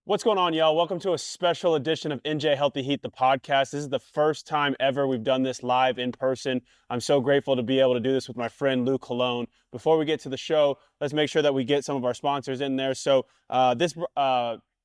What's going on, y'all? Welcome to a special edition of NJ Healthy Heat, the podcast. This is the first time ever we've done this live in person. I'm so grateful to be able to do this with my friend Lou Colon. Before we get to the show, let's make sure that we get some of our sponsors in there. So this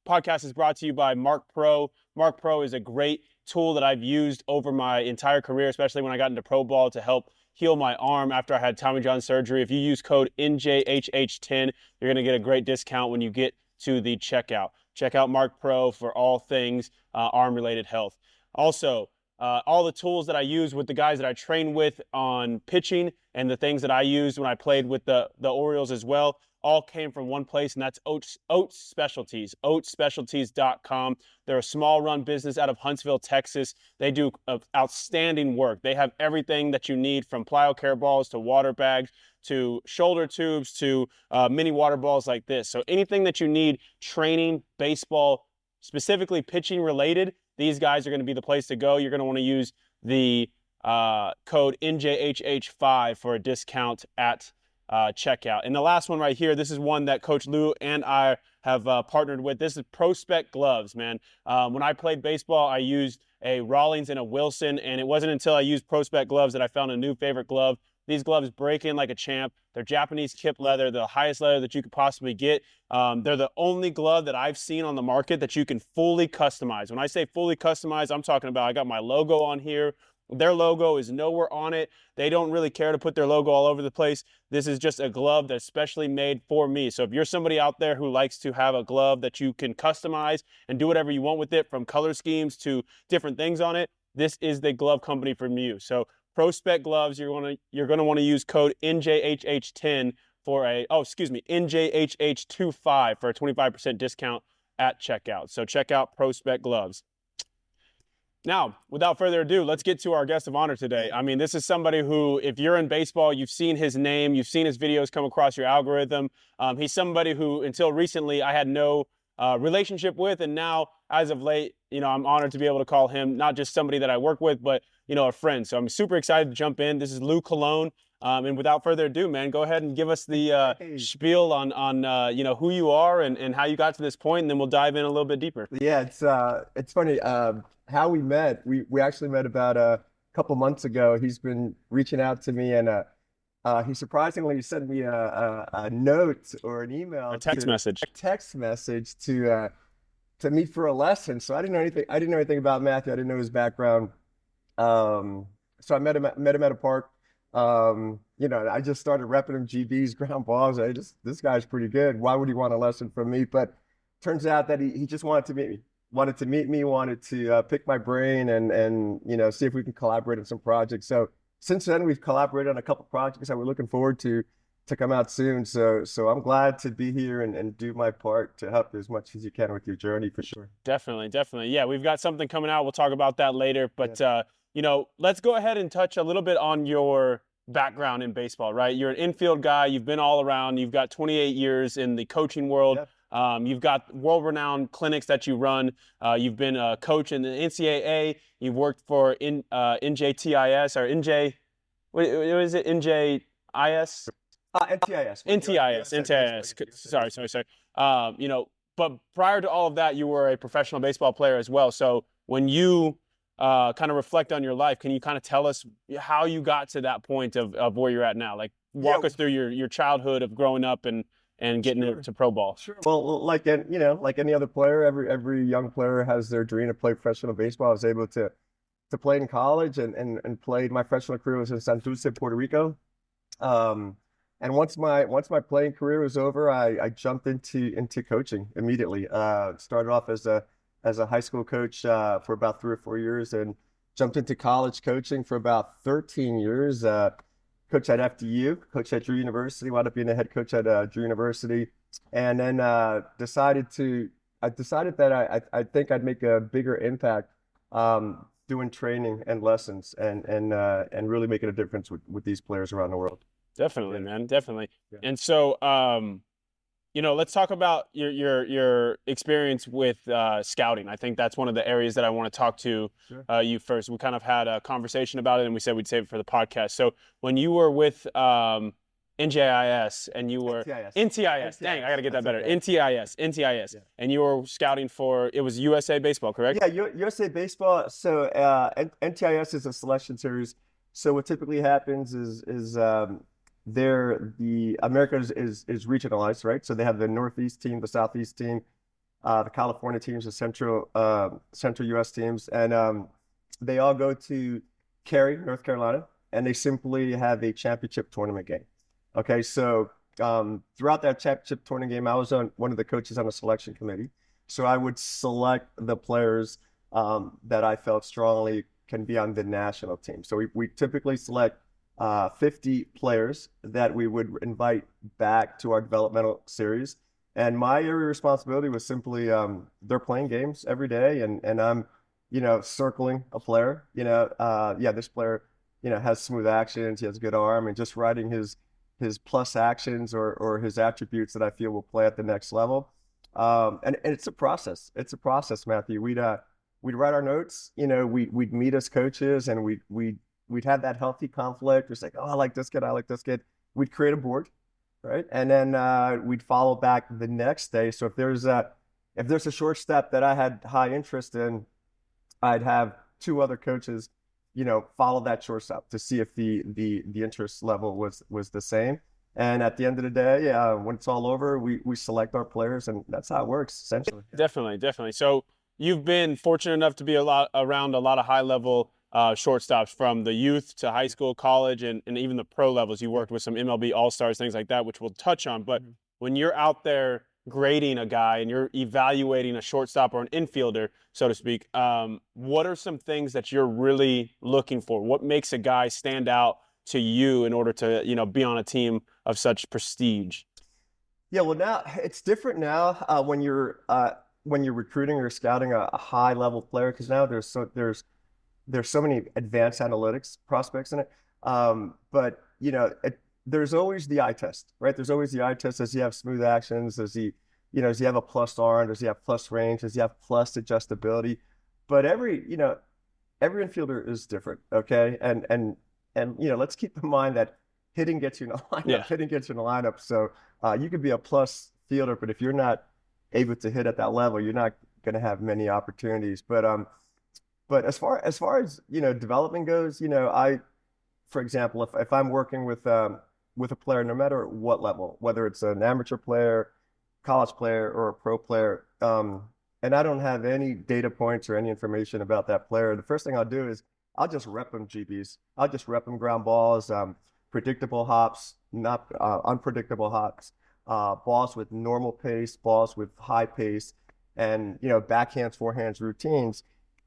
podcast is brought to you by Mark Pro. Mark Pro is a great tool that I've used over my entire career, especially when I got into pro ball to help heal my arm after I had Tommy John surgery. If you use code NJHH10, you're going to get a great discount when you get to the checkout. Check out Mark Pro for all things arm-related health. Also, all the tools that I use with the guys that I train with on pitching and the things that I used when I played with the Orioles as well, all came from one place, and that's Oats Specialties, oatsspecialties.com. They're a small-run business out of Huntsville, Texas. They do outstanding work. They have everything that you need, from plyo care balls to water bags to shoulder tubes to mini water balls like this. So anything that you need training, baseball, specifically pitching related, these guys are going to be the place to go. You're going to want to use the code NJHH5 for a discount at checkout. And the last one right here, this is one that Coach Lou and I have partnered with. This is Prospect Gloves, man. When I played baseball, I used a Rawlings and a Wilson, and it wasn't until I used Prospect Gloves that I found a new favorite glove. These gloves break in like a champ. They're Japanese kip leather, the highest leather that you could possibly get. They're the only glove that I've seen on the market that you can fully customize. When I say fully customize, I'm talking about I got my logo on here. Their logo is nowhere on it. They don't really care to put their logo all over the place. This is just a glove that's specially made for me. So if you're somebody out there who likes to have a glove that you can customize and do whatever you want with it, from color schemes to different things on it, this is the glove company from you. So Prospect Gloves, you're going to want to use code NJHH10 for NJHH25 for a 25% discount at checkout. So check out Prospect Gloves. Now, without further ado, let's get to our guest of honor today. I mean, this is somebody who, if you're in baseball, you've seen his name, you've seen his videos come across your algorithm. He's somebody who, until recently, I had no relationship with, and now, as of late, I'm honored to be able to call him not just somebody that I work with, but a friend. So I'm super excited to jump in. This is Lou Colon. And without further ado, man, go ahead and give us the spiel on who you are and how you got to this point, and then we'll dive in a little bit deeper. Yeah, it's funny how we met. We actually met about a couple months ago. He's been reaching out to me, and he surprisingly sent me a note or an email, A text message. a text message to meet for a lesson. So I didn't know anything. I didn't know anything about Matthew. I didn't know his background. So I met him at a park. I just started repping him GBs, ground balls. This guy's pretty good. Why would he want a lesson from me? But turns out that he just wanted to meet me, wanted to pick my brain and see if we can collaborate on some projects. So since then, we've collaborated on a couple projects that we're looking forward to come out soon. So I'm glad to be here and do my part to help as much as you can with your journey, for sure. Definitely. Yeah, we've got something coming out. We'll talk about that later. But, let's go ahead and touch a little bit on your background in baseball, right? You're an infield guy. You've been all around. You've got 28 years in the coaching world. Yeah. You've got world-renowned clinics that you run. You've been a coach in the NCAA. You've worked for NJTIS or NJ, what is it? NJIS? NTIS. NTIS. Sorry. But prior to all of that, you were a professional baseball player as well. So when you kind of reflect on your life, can you kind of tell us how you got to that point of where you're at now? Like, walk us through your childhood of growing up and getting into pro ball. Sure. Well, like any other player, every young player has their dream to play professional baseball. I was able to play in college and played. My professional career was in San Dulce, Puerto Rico. And once my playing career was over, I jumped into coaching immediately. Started off as a high school coach for about 3 or 4 years, and jumped into college coaching for about 13 years. Coach at FDU, coach at Drew University, wound up being a head coach at Drew University, and then decided that I think I'd make a bigger impact doing training and lessons and really making a difference with these players around the world. Definitely, man. Definitely. Yeah. And so, let's talk about your experience with scouting. I think that's one of the areas that I want to talk to you first. We kind of had a conversation about it, and we said we'd save it for the podcast. So when you were with NJIS, and you were NTIS. NTIS. Dang, I got to get that That's better. okay. NTIS, Yeah. and you were scouting for, it was USA Baseball, correct? Yeah, USA Baseball. So NTIS is a selection series. So what typically happens is the America is regionalized, right? So they have the Northeast team, the Southeast team, the California teams, the Central U.S. teams, and they all go to Cary, North Carolina, and they simply have a championship tournament game. Okay, so throughout that championship tournament game, I was on one of the coaches on the selection committee. So I would select the players that I felt strongly can be on the national team. So we typically select 50 players that we would invite back to our developmental series. And my area of responsibility was simply they're playing games every day, and I'm, circling a player. Yeah, this player, has smooth actions, he has a good arm, and just writing his plus actions or his attributes that I feel will play at the next level. And it's a process. It's a process, Matthew. We'd write our notes. We'd meet as coaches, and we'd have that healthy conflict. It's like, oh, I like this kid. I like this kid. We'd create a board, right? And then we'd follow back the next day. So if there's a short step that I had high interest in, I'd have two other coaches, follow that short step to see if the interest level was the same. And at the end of the day, when it's all over, we select our players, and that's how it works, essentially. Definitely, definitely. So you've been fortunate enough to be around a lot of high level shortstops from the youth to high school, college, and even the pro levels. You worked with some MLB All Stars, things like that, which we'll touch on. But when you're out there grading a guy and you're evaluating a shortstop or an infielder, so to speak, what are some things that you're really looking for? What makes a guy stand out to you in order to, be on a team of such prestige? Yeah, well, now it's different now when you're recruiting or scouting a high level player, because now there's so many advanced analytics prospects in it. But there's always the eye test, right? There's always the eye test. Does he have smooth actions? Does he have a plus arm? Does he have plus range? Does he have plus adjustability? But every infielder is different, okay? And let's keep in mind that hitting gets you in the lineup. Yeah. Hitting gets you in the lineup. So you could be a plus fielder, but if you're not able to hit at that level, you're not going to have many opportunities. But as development goes, for example, if I'm working with a player, no matter what level, whether it's an amateur player, college player, or a pro player, and I don't have any data points or any information about that player, the first thing I'll do is I'll just rep them GBs. I'll just rep them ground balls, predictable hops, not unpredictable hops, balls with normal pace, balls with high pace, and backhands, forehands, routines.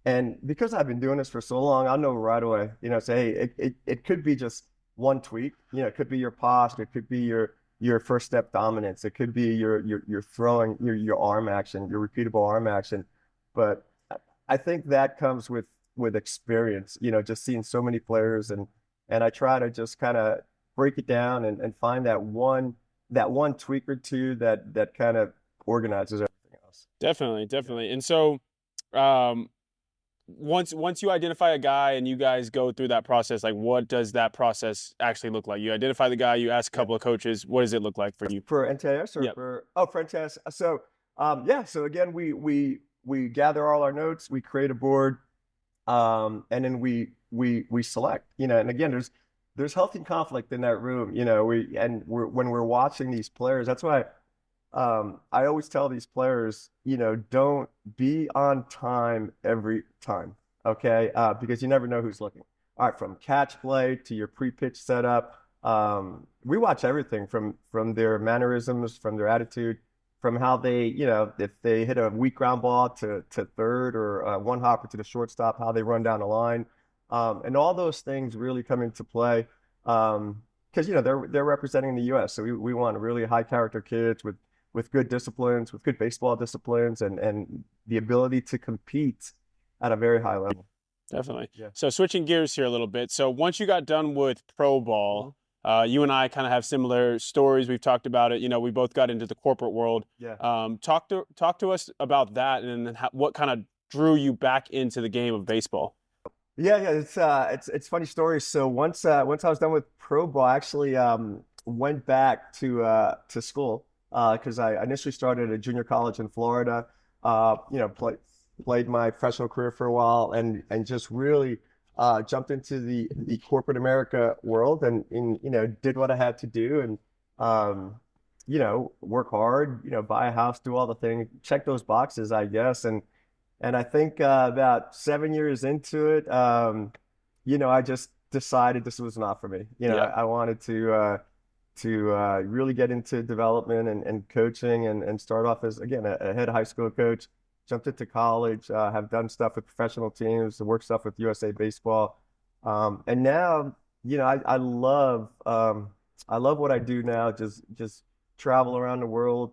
And because I've been doing this for so long, I know right away, say, hey, it could be just one tweak. It could be your posture, it could be your first step dominance, it could be your throwing, your arm action, your repeatable arm action. But I think that comes with experience, just seeing so many players, and I try to just kind of break it down and find that one tweak or two that kind of organizes everything else. Definitely, definitely. And so once you identify a guy and you guys go through that process, like what does that process actually look like? You identify the guy, you ask a couple of coaches, what does it look like for you? For NTS or Yep. for NTS. So so again, we gather all our notes, we create a board, and then we select, and again, there's healthy conflict in that room, when we're watching these players. That's why I always tell these players, don't be on time every time, okay? Because you never know who's looking. All right, from catch play to your pre-pitch setup, we watch everything from their mannerisms, from their attitude, from how they, if they hit a weak ground ball to third, or one hopper to the shortstop, how they run down the line, and all those things really come into play. Because they're representing the U.S., so we want really high character kids with good disciplines, with good baseball disciplines, and the ability to compete at a very high level. Definitely. Yeah. So switching gears here a little bit. So once you got done with pro ball, you and I kind of have similar stories. We've talked about it. We both got into the corporate world. Yeah. Talk to us about that, and then what kind of drew you back into the game of baseball. Yeah, it's funny story. So once I was done with pro ball, actually, went back to school because I initially started at a junior college in Florida. Played my professional career for a while and just really jumped into the corporate America world and did what I had to do and um, work hard, buy a house, do all the things, check those boxes, I guess. And I think about 7 years into it, I just decided this was not for me. Yeah. I wanted to really get into development and coaching and start off as, again, a head high school coach, jumped into college, have done stuff with professional teams, work stuff with USA Baseball. And now, I love what I do now, just travel around the world,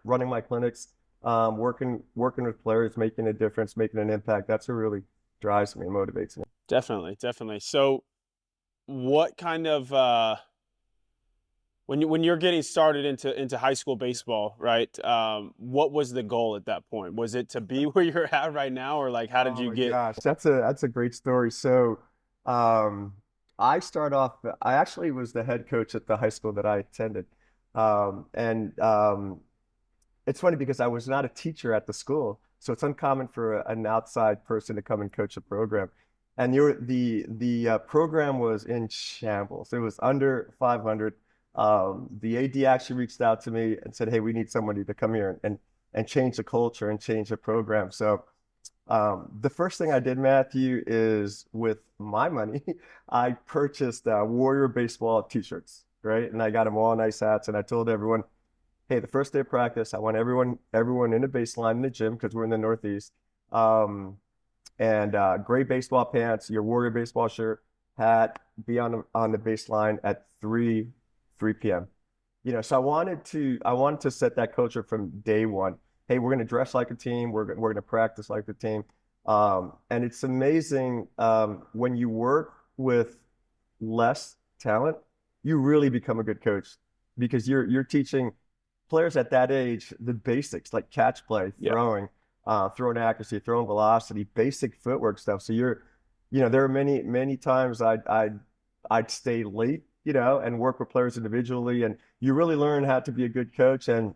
running my clinics, working with players, making a difference, making an impact. That's what really drives me and motivates me. Definitely, definitely. So what kind of when you're getting started into high school baseball, right? What was the goal at that point? Was it to be where you're at right now, or like how did Oh you my get? gosh, that's a great story. So, um, I start off. I actually was the head coach at the high school that I attended, and it's funny because I was not a teacher at the school, so it's uncommon for an outside person to come and coach a program. And the program was in shambles. It was under 500. The AD actually reached out to me and said, "Hey, we need somebody to come here and change the culture and change the program." So the first thing I did, Matthew, is with my money, I purchased Warrior baseball t-shirts, right? And I got them all nice hats, and I told everyone, hey, the first day of practice, I want everyone in the baseline in the gym because we're in the Northeast. Um, and gray baseball pants, your Warrior baseball shirt, hat, be on the baseline at 3 p.m. So I wanted to set that culture from day one. Hey, we're going to dress like a team. We're going to practice like the team. And it's amazing when you work with less talent, you really become a good coach because you're teaching players at that age the basics like catch play, Yeah, throwing accuracy, throwing velocity, basic footwork stuff. So there are many times I'd stay late, and work with players individually, and you really learn how to be a good coach. And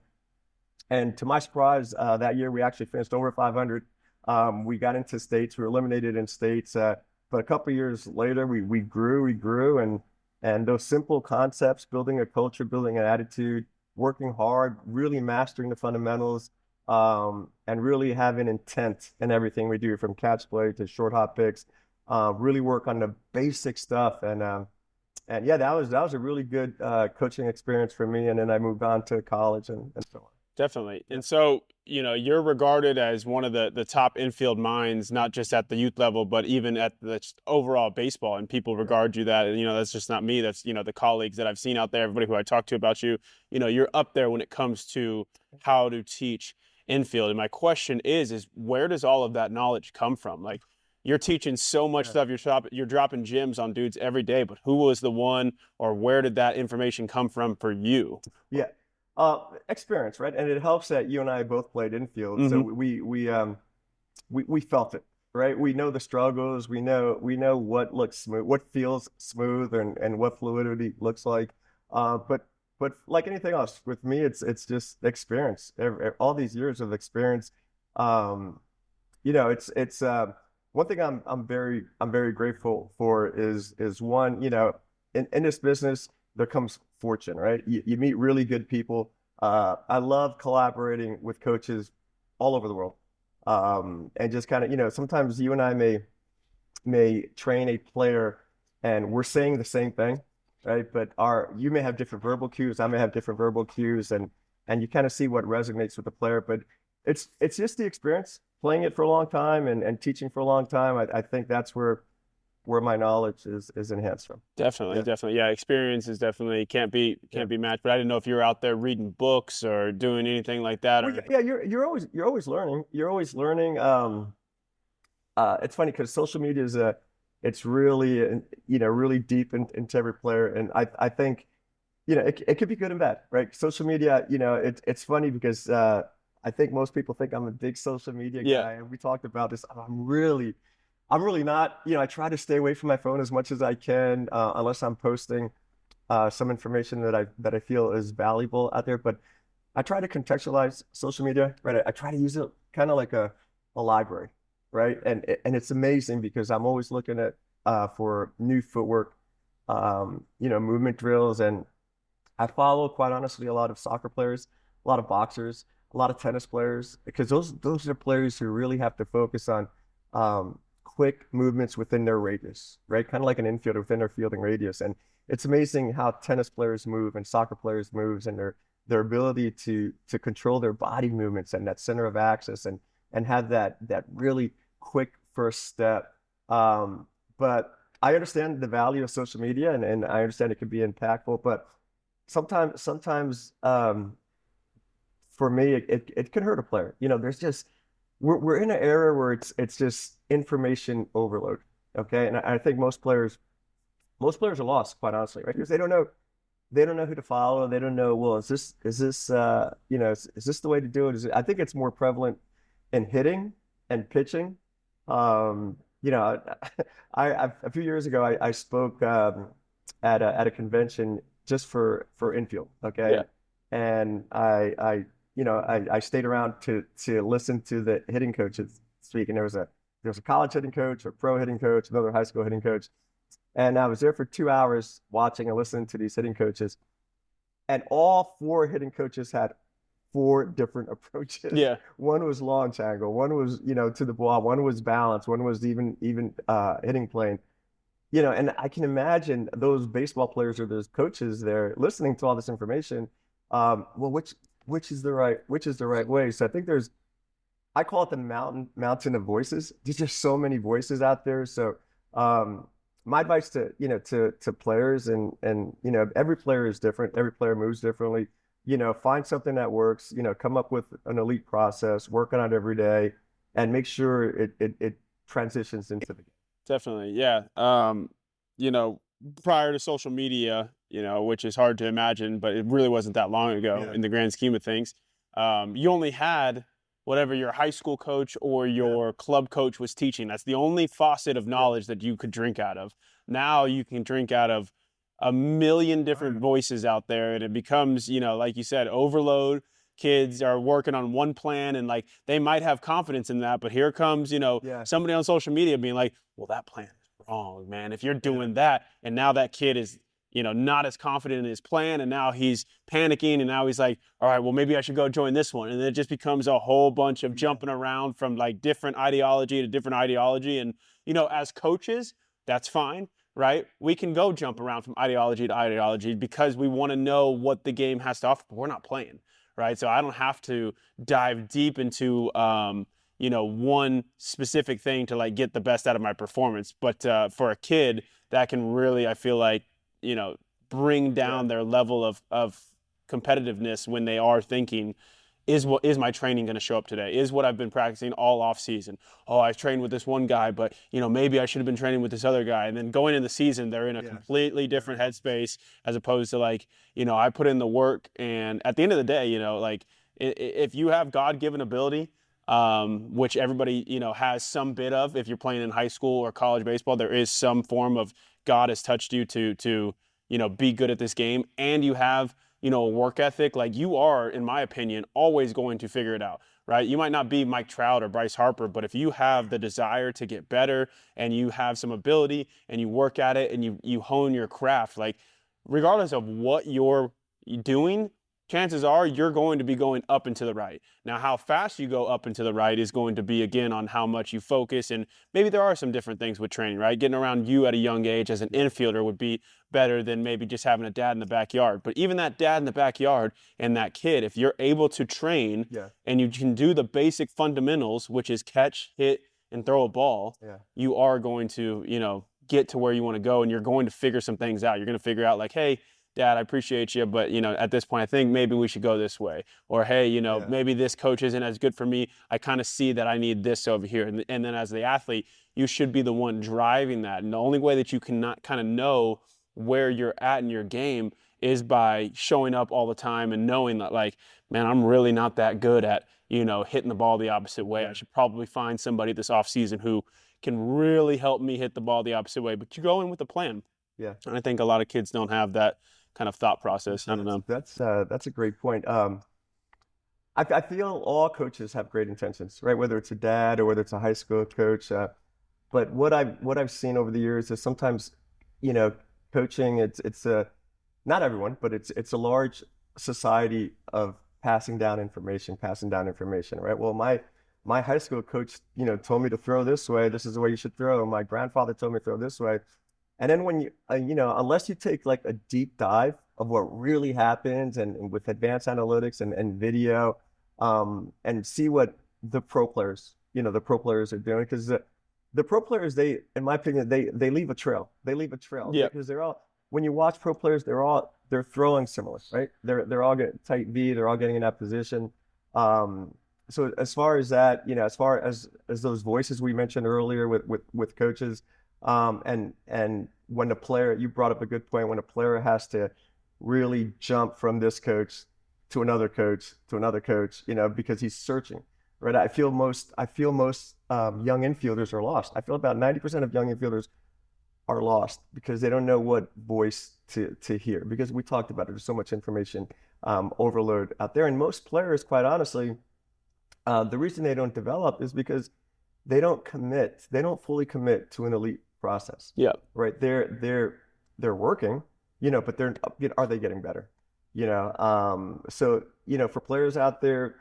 to my surprise, that year we actually finished over 500. We got into states, we were eliminated in states, but a couple of years later we grew, and those simple concepts, building a culture, building an attitude, working hard, really mastering the fundamentals, and really having intent in everything we do, from catch play to short hop picks. Really work on the basic stuff, and yeah, that was a really good coaching experience for me. And then I moved on to college and so on. definitely. Yeah. And so, you're regarded as one of the top infield minds, not just at the youth level, but even at the overall baseball. And people Yeah. regard you that, and that's just not me. That's, the colleagues that I've seen out there, everybody who I talk to about you, you're up there when it comes to how to teach infield. And my question is where does all of that knowledge come from? Like, you're teaching so much Yeah. stuff. You're dropping gems on dudes every day, but who was the one, or where did that information come from for you? Yeah. Experience, right? And it helps that you and I both played infield, so Hmm. we felt it, right? We know the struggles. We know what looks smooth, what feels smooth, and what fluidity looks like. But like anything else, with me, it's just experience. All these years of experience. Um, it's one thing I'm very grateful for is one, in this business there comes fortune, right? You meet really good people. I love collaborating with coaches all over the world. And just kind of, sometimes you and I may train a player and we're saying the same thing, right? But you may have different verbal cues, I may have different verbal cues, and you kind of see what resonates with the player. But it's just the experience playing it for a long time and teaching for a long time. I think that's where my knowledge is enhanced from. Definitely, Yeah, definitely. Yeah, experience is definitely can't be yeah. can't be matched. But I didn't know if you were out there reading books or doing anything like that, Well, or yeah, you're always learning. You're always learning. It's funny because social media it's really really deep into every player, and I think it could be good and bad, right? Social media, it's funny because I think most people think I'm a big social media yeah, guy, and we talked about this. I'm really not. I try to stay away from my phone as much as I can, unless I'm posting. some information that I feel is valuable out there. But I try to contextualize social media, right? I try to use it kind of like a library, right? And it's amazing because I'm always looking at for new footwork, movement drills, and I follow, quite honestly, a lot of soccer players, a lot of boxers, a lot of tennis players, because those are players who really have to focus on quick movements within their radius, right? Kind of like an infielder within their fielding radius. And it's amazing how tennis players move and soccer players moves and their ability to control their body movements and that center of access and have that really quick first step. But I understand the value of social media and I understand it can be impactful, but sometimes for me it can hurt a player. There's just we're in an era where it's just information overload. Okay. And I think most players are lost, quite honestly, right? Because they don't know who to follow. They don't know, well, is this the way to do it? I think it's more prevalent in hitting and pitching. You know, a few years ago I spoke at a convention just for infield, okay? Yeah. And I stayed around to listen to the hitting coaches speak, and there was a college hitting coach, a pro hitting coach, another high school hitting coach, and I was there for 2 hours watching and listening to these hitting coaches, and all four hitting coaches had four different approaches. Yeah. One was launch angle, one was to the ball, one was balance, one was even hitting plane. And I can imagine those baseball players or those coaches there listening to all this information. Well, which is the right way? So I think I call it the mountain of voices. There's just so many voices out there. So um, my advice to players and every player is different. Every player moves differently. Find something that works. Come up with an elite process, work on it every day, and make sure it transitions into the game. Definitely, yeah. You know, prior to social media, which is hard to imagine, but it really wasn't that long ago Yeah, in the grand scheme of things. You only had whatever your high school coach or yeah, your club coach was teaching. That's the only faucet of yeah. knowledge that you could drink out of. Now you can drink out of a million Oh, different yeah. voices out there, and it becomes, like you said, overload. Kids are working on one plan and like they might have confidence in that, but here comes, Yeah, somebody on social media being like, well, that plan is wrong, man. If you're yeah, doing that, and now that kid is, not as confident in his plan, and now he's panicking, and now he's like, all right, well, maybe I should go join this one. And then it just becomes a whole bunch of yeah, jumping around from like different ideology to different ideology. And, as coaches, that's fine, right? We can go jump around from ideology to ideology because we want to know what the game has to offer, but we're not playing, right? So I don't have to dive deep into, one specific thing to like get the best out of my performance. But for a kid, that can really, I feel like, you know, bring yeah, down their level of competitiveness when they are thinking, is my training going to show up today? Is what I've been practicing all off season? Oh, I trained with this one guy, but maybe I should have been training with this other guy. And then going in the season, they're in a yeah, completely yeah, different headspace as opposed to like, I put in the work, and at the end of the day, like if you have God given ability, which everybody has some bit of. If you're playing in high school or college baseball, there is some form of God has touched you to be good at this game, and you have a work ethic. Like you are, in my opinion, always going to figure it out. Right? You might not be Mike Trout or Bryce Harper, but if you have the desire to get better and you have some ability and you work at it and you hone your craft, like regardless of what you're doing, chances are you're going to be going up and to the right. Now, how fast you go up and to the right is going to be, again, on how much you focus. And maybe there are some different things with training, right? Getting around you at a young age as an yeah, infielder would be better than maybe just having a dad in the backyard. But even that dad in the backyard and that kid, if you're able to train yeah, and you can do the basic fundamentals, which is catch, hit, and throw a ball, yeah, you are going to, get to where you want to go, and you're going to figure some things out. You're going to figure out like, hey, Dad, I appreciate you, but at this point, I think maybe we should go this way. Or hey, yeah, maybe this coach isn't as good for me. I kind of see that I need this over here. And then as the athlete, you should be the one driving that. And the only way that you can not kind of know where you're at in your game is by showing up all the time and knowing that like, man, I'm really not that good at, hitting the ball the opposite way. I yeah, should probably find somebody this offseason who can really help me hit the ball the opposite way. But you go in with a plan. Yeah. And I think a lot of kids don't have that kind of thought process. I don't know. That's a great point. I feel all coaches have great intentions, right? Whether it's a dad or whether it's a high school coach. But what I've seen over the years is sometimes, you know, coaching it's a not everyone, but it's a large society of passing down information, right? Well, my high school coach, told me to throw this way. This is the way you should throw. My grandfather told me to throw this way. And then when unless you take like a deep dive of what really happens and with advanced analytics and video, and see what the pro players are doing, because the pro players, in my opinion, they leave a trail. They leave a trail Yeah. because when you watch pro players, they're throwing similar, right? They're all getting tight V, they're all getting in that position. So as far as that, as far as those voices we mentioned earlier with coaches, and when a player, you brought up a good point, when a player has to really jump from this coach to another coach to another coach, because he's searching, right? I feel most young infielders are lost. I feel about 90% of young infielders are lost because they don't know what voice to hear, because we talked about it. There's so much information overload out there, and most players, quite honestly, the reason they don't develop is because they don't commit. They don't fully commit to an elite process. Yeah. Right? They're working, but are they getting better? So for players out there,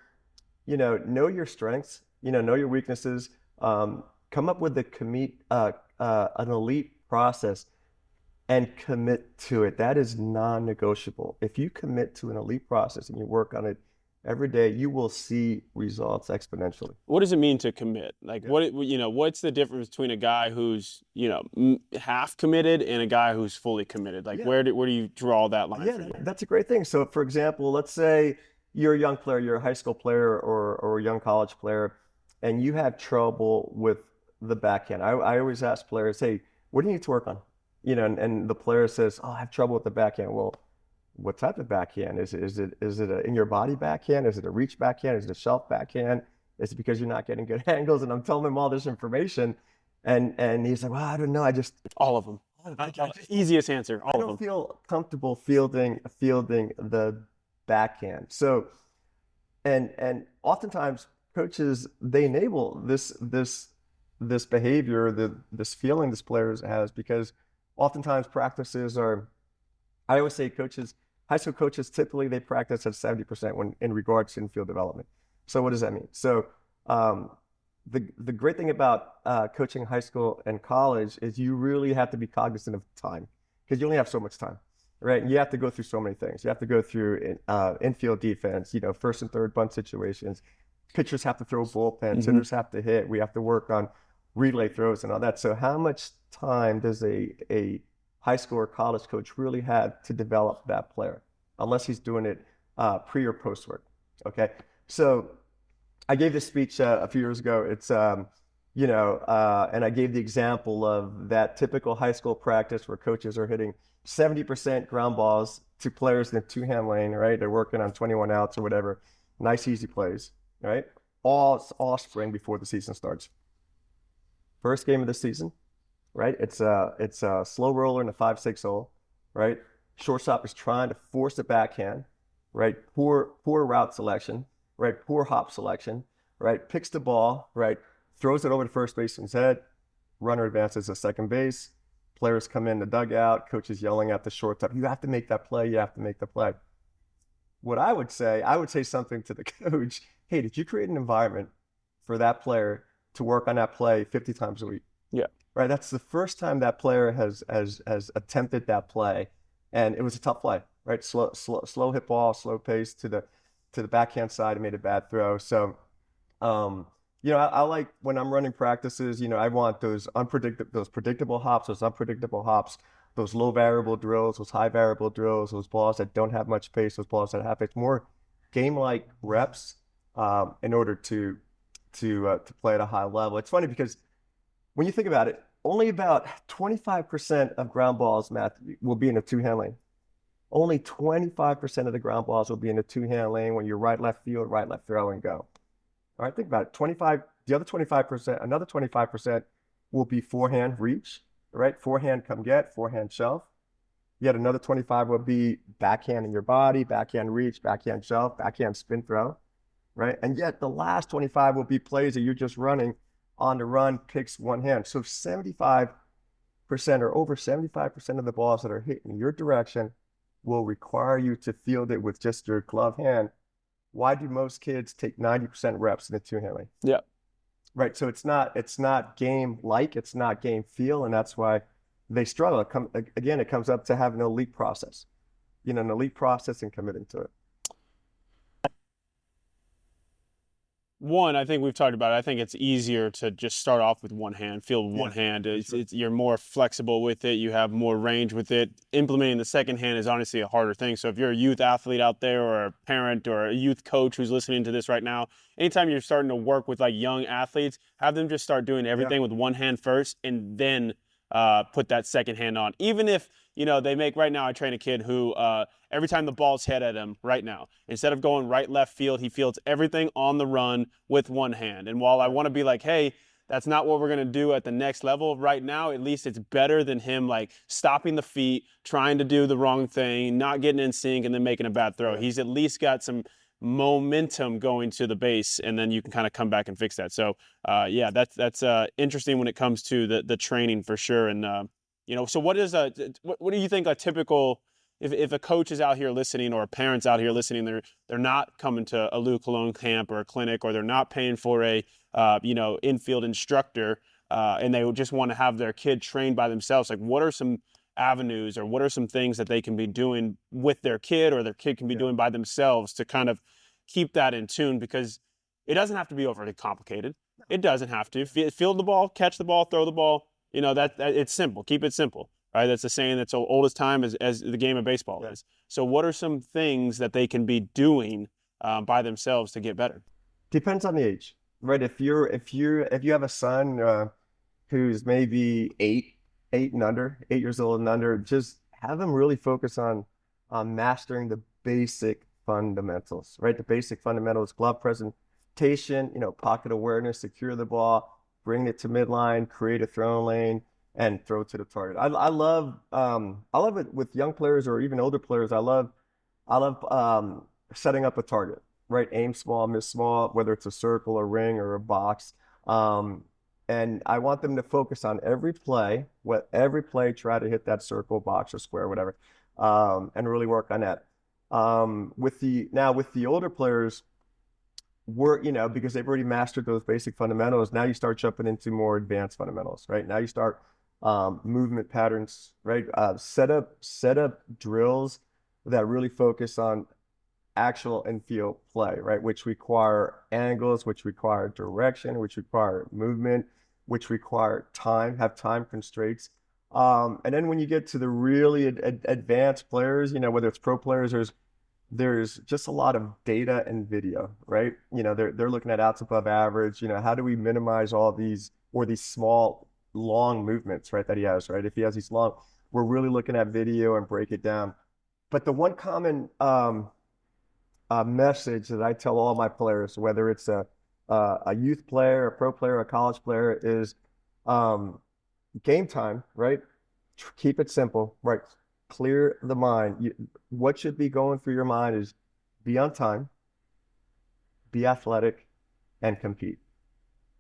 know your strengths, know your weaknesses, come up with an elite process and commit to it. That is non-negotiable. If you commit to an elite process and you work on it every day, you will see results exponentially. What does it mean to commit? Like, Yeah. what's the difference between a guy who's, half committed and a guy who's fully committed? Like, Yeah. where do you draw that line Yeah, for you? that's a great thing. So, for example, let's say you're a young player, you're a high school player or a young college player, and you have trouble with the backhand. I always ask players, hey, what do you need to work on? And the player says, oh, I have trouble with the backhand. Well, what type of backhand? Is it a in your body backhand? Is it a reach backhand? Is it a shelf backhand? Is it because you're not getting good angles? And I'm telling him all this information, and he's like, well, I don't know. All of them. Easiest answer. I All of don't them. feel comfortable fielding the backhand. So, and oftentimes coaches, they enable this behavior, this feeling this player has, because oftentimes practices are, I always say high school coaches, typically they practice at 70% when in regards to infield development. So what does that mean? So the great thing about coaching high school and college is you really have to be cognizant of time, because you only have so much time, right? And you have to go through so many things. You have to go through infield defense, first and third bunt situations. Pitchers have to throw bullpens, hitters have to hit. We have to work on relay throws and all that. So how much time does a high school or college coach really have to develop that player, unless he's doing it pre or post work? Okay, so I gave this speech a few years ago. It's and I gave the example of that typical high school practice where coaches are hitting 70% ground balls to players in the two-hand lane, right? They're working on 21 outs or whatever, nice easy plays, right? All spring before the season starts. First game of the season, right? It's a slow roller in a 5-6 hole, right? Shortstop is trying to force a backhand, right? Poor route selection, right? Poor hop selection, right? Picks the ball, right? Throws it over to first baseman's head. Runner advances to second base. Players come in the dugout. Coach is yelling at the shortstop, you have to make that play. You have to make the play. What I would say something to the coach. Hey, did you create an environment for that player to work on that play 50 times a week? Yeah. Right. That's the first time that player has attempted that play, and it was a tough play. Right. Slow hit ball, slow pace to the backhand side, and made a bad throw. So, I like when I'm running practices. I want those predictable hops, those low variable drills, those high variable drills, those balls that don't have much pace, those balls that have pace. More game-like reps in order to play at a high level. It's funny because when you think about it, only about 25% of ground balls, Matt, will be in a two-hand lane. Only 25% of the ground balls will be in a two-hand lane when you're right, left field, right, left throw, and go. All right, think about it. The other 25%, another 25% will be forehand reach, right? Forehand come get, forehand shove. Yet another 25 would be backhand in your body, backhand reach, backhand shove, backhand spin throw, right? And yet the last 25 will be plays that you're just running on the run, picks one hand. So 75% or over 75% of the balls that are hit in your direction will require you to field it with just your glove hand. Why do most kids take 90% reps in the two-hand lane? Yeah. Right. So it's not game like, it's not game feel, and that's why they struggle. It comes up to having an elite process, an elite process and committing to it. One, I think we've talked about it. I think it's easier to just start off with one hand, field with one Yeah, hand. for sure. You're more flexible with it. You have more range with it. Implementing the second hand is honestly a harder thing. So if you're a youth athlete out there or a parent or a youth coach who's listening to this right now, anytime you're starting to work with like young athletes, have them just start doing Yeah, everything with one hand first and then put that second hand on. Even if, they make right now, I train a kid who every time the ball's hit at him right now, instead of going right left field, he fields everything on the run with one hand. And while I yeah, want to be like, hey, that's not what we're going to do at the next level right now, at least it's better than him like stopping the feet, trying to do the wrong thing, not getting in sync, and then making a bad throw. yeah. He's at least got some momentum going to the base, and then you can kind of come back and fix that. So yeah, that's interesting when it comes to the training for sure. And so what do you think a typical, if a coach is out here listening or a parent's out here listening, they're not coming to a Lou Cologne camp or a clinic, or they're not paying for a infield instructor, and they just want to have their kid trained by themselves. Like, what are some avenues or what are some things that they can be doing with their kid or their kid can be Yeah. doing by themselves to kind of keep that in tune? Because it doesn't have to be overly complicated. It doesn't have to. Field the ball, catch the ball, throw the ball. That it's simple. Keep it simple. Right? That's a saying that's old as time as the game of baseball Yeah. is. So what are some things that they can be doing by themselves to get better? Depends on the age, right? If you have a son who's maybe 8 years old and under, just have them really focus on mastering the basic fundamentals, right? The basic fundamentals: glove presentation, pocket awareness, secure the ball, bring it to midline, create a throw lane, and throw to the target. I love it with young players or even older players. I love setting up a target, right? Aim small, miss small, whether it's a circle, a ring, or a box. Um, and I want them to focus on every play, try to hit that circle, box, or square, whatever, and really work on that. With the older players, because they've already mastered those basic fundamentals. Now you start jumping into more advanced fundamentals, right? Now you start movement patterns, right? Set up drills that really focus on actual infield play, right? Which require angles, which require direction, which require movement, which require time, have time constraints. And then when you get to the really advanced players, whether it's pro players, there's just a lot of data and video, right? They're looking at outs above average. How do we minimize all these small, long movements, right? That he has, right? If he has these long, we're really looking at video and break it down. But the one common message that I tell all my players, whether it's a youth player, a pro player, a college player, is um, game time, right? Keep it simple, right? Clear the mind. What should be going through your mind is be on time, be athletic, and compete.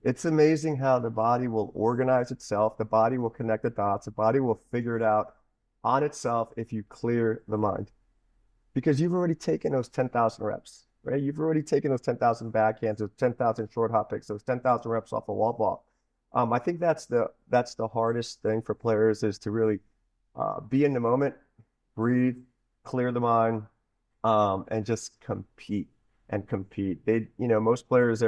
It's amazing how the body will organize itself. The body will connect the dots. The body will figure it out on itself if you clear the mind. Because you've already taken those 10,000 reps, right? You've already taken those 10,000 backhands, those 10,000 short hop picks, those 10,000 reps off a wall ball. I think that's the hardest thing for players, is to really be in the moment, breathe, clear the mind, and just compete and compete. Most players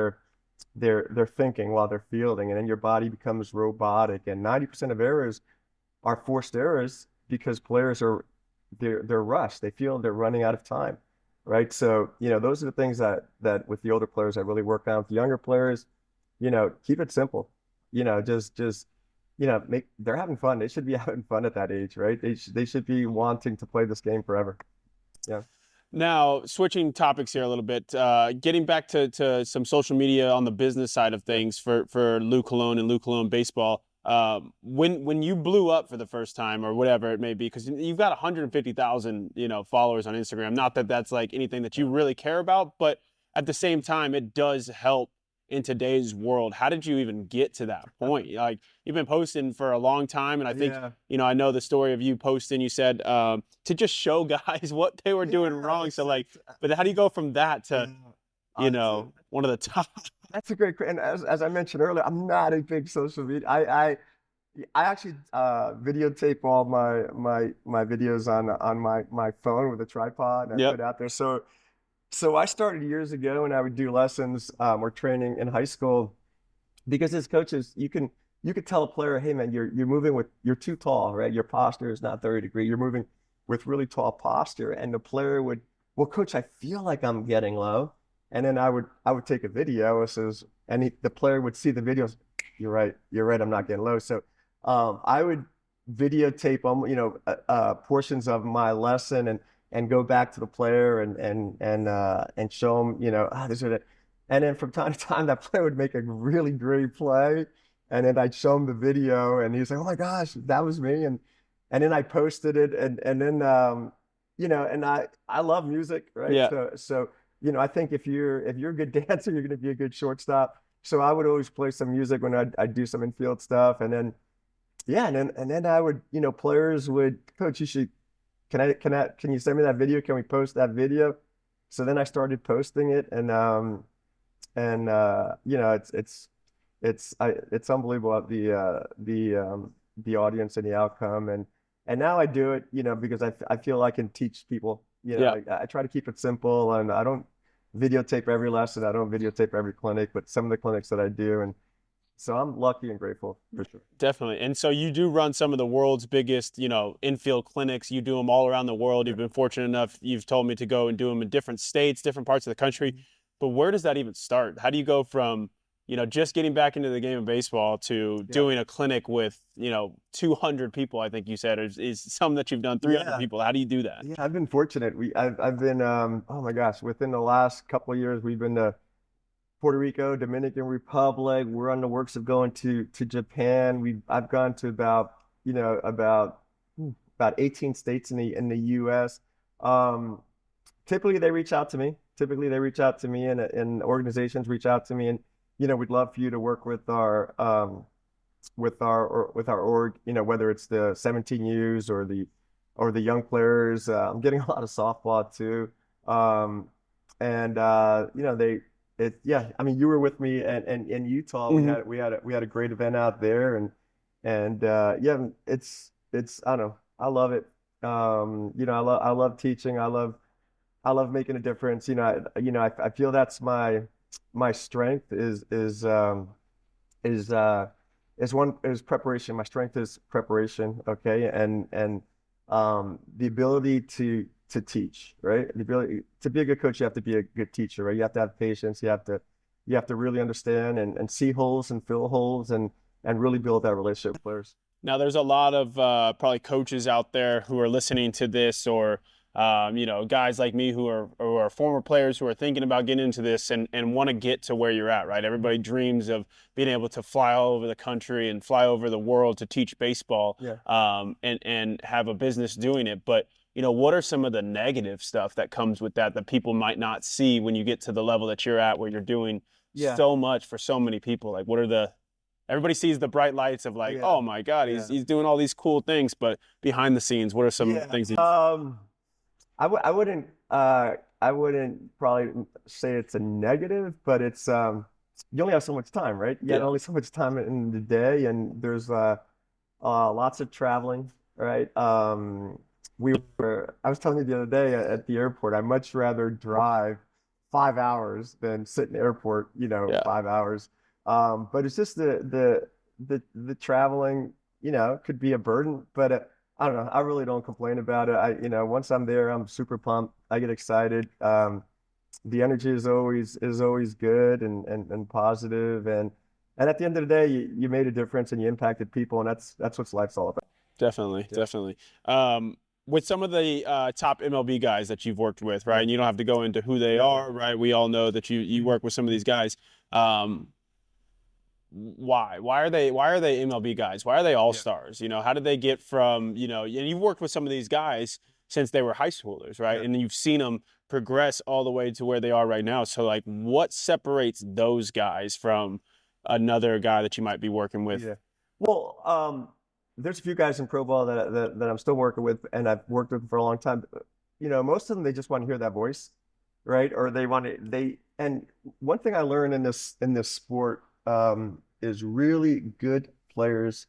they're thinking while they're fielding, and then your body becomes robotic. And 90% of errors are forced errors because players they're rushed. They feel they're running out of time, right? So those are the things that with the older players I really work on. With the younger players, keep it simple. Just make they're having fun. They should be having fun at that age, right? They should be wanting to play this game forever. Yeah. Now, switching topics here a little bit, getting back to some social media on the business side of Yeah. things for Lou Cologne and Lou Cologne Baseball. When you blew up for the first time or whatever it may be, because you've got 150,000 followers on Instagram. Not that that's like anything that you really care about, but at the same time, it does help in today's world. How did you even get to that point? Like, you've been posting for a long time, and I think Yeah. I know the story of you posting. You said to just show guys what they were doing wrong. So like, but how do you go from that to Honestly, one of the top? that's a great, and as I mentioned earlier, I'm not a big social media. I actually videotape all my videos on my phone with a tripod, and I Yep. put it out there. So I started years ago, and I would do lessons or training in high school because as coaches, you could tell a player, hey man, you're moving with you're too tall, right? Your posture is not 30 degree. You're moving with really tall posture, and the player would, well, coach, I feel like I'm getting low, and then I would take a video. It says, and the player would see the videos. You're right. I'm not getting low. So I would videotape portions of my lesson and go back to the player and show them, this or that. And then from time to time, that player would make a really great play. And then I'd show him the video and he's like, oh my gosh, that was me. And then I posted it and then, and I love music, right? Yeah. I think if you're a good dancer, you're going to be a good shortstop. So I would always play some music when I'd do some infield stuff. And then, yeah. And then I would, players would, coach, you should, can you send me that video? Can we post that video? So then I started posting it it's unbelievable the audience and the outcome and now I do it because I feel I can teach people Yeah. I try to keep it simple and I don't videotape every lesson, I don't videotape every clinic, but some of the clinics that I do, and so I'm lucky and grateful for sure. Definitely. And so you do run some of the world's biggest, infield clinics. You do them all around the world. Yeah. You've been fortunate enough, you've told me to go and do them in different states, different parts of the country. But where does that even start? How do you go from, just getting back into the game of baseball to Yeah. doing a clinic with, 200 people, I think you said, is some that you've done 300 Yeah. people. How do you do that? Yeah, I've been fortunate. I've been oh my gosh, within the last couple of years we've been to Puerto Rico, Dominican Republic. We're on the works of going to Japan. I've gone to about 18 states in the US. Um, typically they reach out to me. Typically they reach out to me and organizations reach out to me and we'd love for you to work with our org, whether it's the 17Us or the young players. I'm getting a lot of softball too. And yeah, I mean, you were with me and in Utah. Mhm. We had a great event out there and yeah, it's I don't know, I love it. I love teaching. I love making a difference. I feel that's my strength is is preparation. My strength is preparation, okay? And the ability to teach, right? The ability to be a good coach, you have to be a good teacher, right? You have to have patience. You have to really understand and see holes and fill holes and really build that relationship with players. Now, there's a lot of probably coaches out there who are listening to this, or guys like me who are former players who are thinking about getting into this and want to get to where you're at, right? Everybody dreams of being able to fly all over the country and fly over the world to teach baseball, Yeah. and have a business doing it. But what are some of the negative stuff that comes with that people might not see when you get to the level that you're at, where you're doing Yeah. so much for so many people? Like, what are the everybody sees the bright lights of like, Yeah. oh my God, he's Yeah. he's doing all these cool things, but behind the scenes, what are some Yeah. things? I wouldn't probably say it's a negative, but it's you only have so much time, right? You got Yeah, only so much time in the day, and there's lots of traveling, right? I was telling you the other day at the airport, I'd much rather drive 5 hours than sit in the airport, yeah, 5 hours. But it's just the traveling, could be a burden, but I don't know. I really don't complain about it. Once I'm there, I'm super pumped. I get excited. The energy is always good and positive, and at the end of the day, you made a difference and you impacted people, and that's what life's all about. definitely, Yeah. definitely. With some of the top MLB guys that you've worked with, right? Yeah. And you don't have to go into who they Yeah. are, right? We all know that you work with some of these guys. Um, why are they MLB guys? Why are they all Yeah. stars? You know, how did they get from, you know, and you've worked with some of these guys since they were high schoolers, right? Yeah. And you've seen them progress all the way to where they are right now. So like what separates those guys from another guy that you might be working with? Yeah. Well, there's a few guys in pro ball that I'm still working with, and I've worked with for a long time. You know, most of them they just want to hear that voice, right? Or they want to they. And one thing I learned in this sport is really good players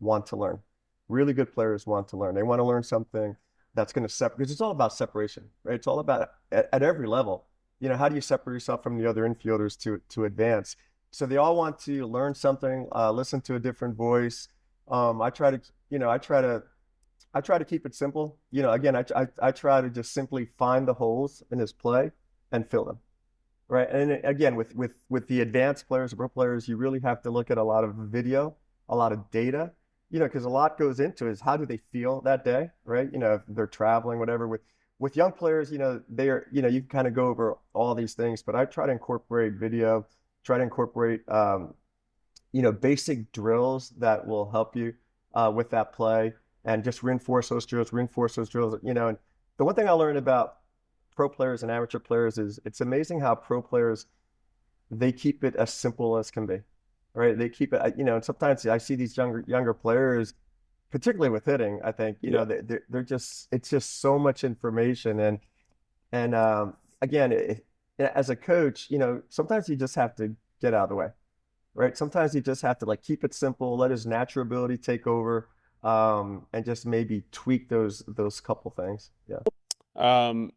want to learn. Really good players want to learn. They want to learn something that's going to separate because it's all about separation, right? It's all about at every level. You know, how do you separate yourself from the other infielders to advance? So they all want to learn something, listen to a different voice. I try to, you know, I try to keep it simple. You know, again, I try to just simply find the holes in his play and fill them. Right. And again, with the advanced players, the pro players, you really have to look at a lot of video, a lot of data, you know, because a lot goes into is how do they feel that day, right? You know, if they're traveling, whatever. With young players, you know, they're, you know, you can kind of go over all these things, but I try to incorporate video, try to incorporate you know, basic drills that will help you with that play and just reinforce those drills, you know. And the one thing I learned about pro players and amateur players is it's amazing how pro players they keep it as simple as can be, right? They keep it, you know, and sometimes I see these younger players, particularly with hitting, I think, you know, Yeah. they're just it's just so much information and again, as a coach, you know, sometimes you just have to get out of the way, right? Sometimes you just have to like keep it simple, let his natural ability take over, and just maybe tweak those couple things. Yeah. Um,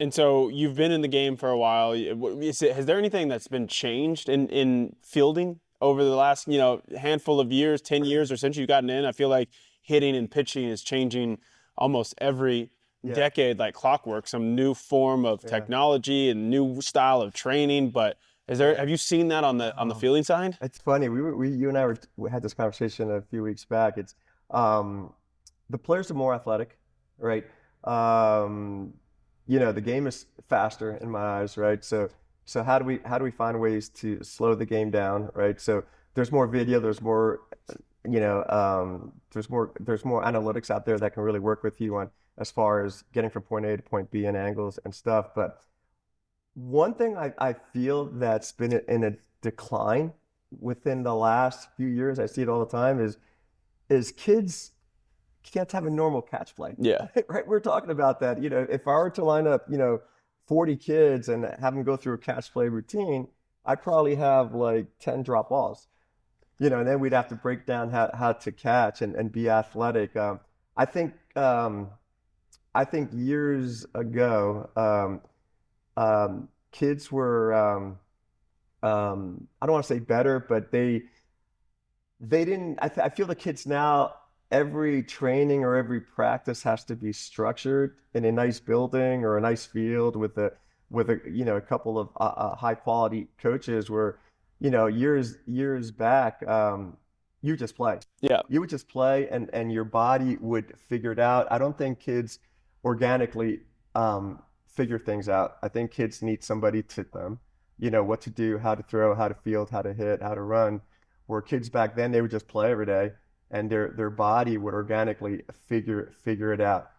And so you've been in the game for a while. Has there anything that's been changed in fielding over the last, you know, handful of years, 10 years or since you've gotten in? I feel like hitting and pitching is changing almost every Yeah. decade like clockwork, some new form of Yeah. technology and new style of training. But Yeah. have you seen that on the Oh, fielding side? it's funny. You and I we had this conversation a few weeks back. It's um, the players are more athletic, right? Um, you know, the game is faster in my eyes, right? So how do we find ways to slow the game down, right? So there's more video, there's more, you know, there's more analytics out there that can really work with you on as far as getting from point A to point B and angles and stuff. But one thing I feel that's been in a decline within the last few years, I see it all the time, is kids can't have a normal catch play. Yeah. Right? We're talking about that. You know, if I were to line up, you know, 40 kids and have them go through a catch play routine, I'd probably have like 10 drop balls. You know, and then we'd have to break down how to catch and be athletic. I think I think years ago, kids were I don't want to say better, but they didn't. I feel the kids now. Every training or every practice has to be structured in a nice building or a nice field with a you know a couple of high quality coaches. Where you know years back, you just play. Yeah. You would just play, and your body would figure it out. I don't think kids organically figure things out. I think kids need somebody to them, you know, what to do, how to throw, how to field, how to hit, how to run. Where kids back then they would just play every day, and their body would organically figure it out.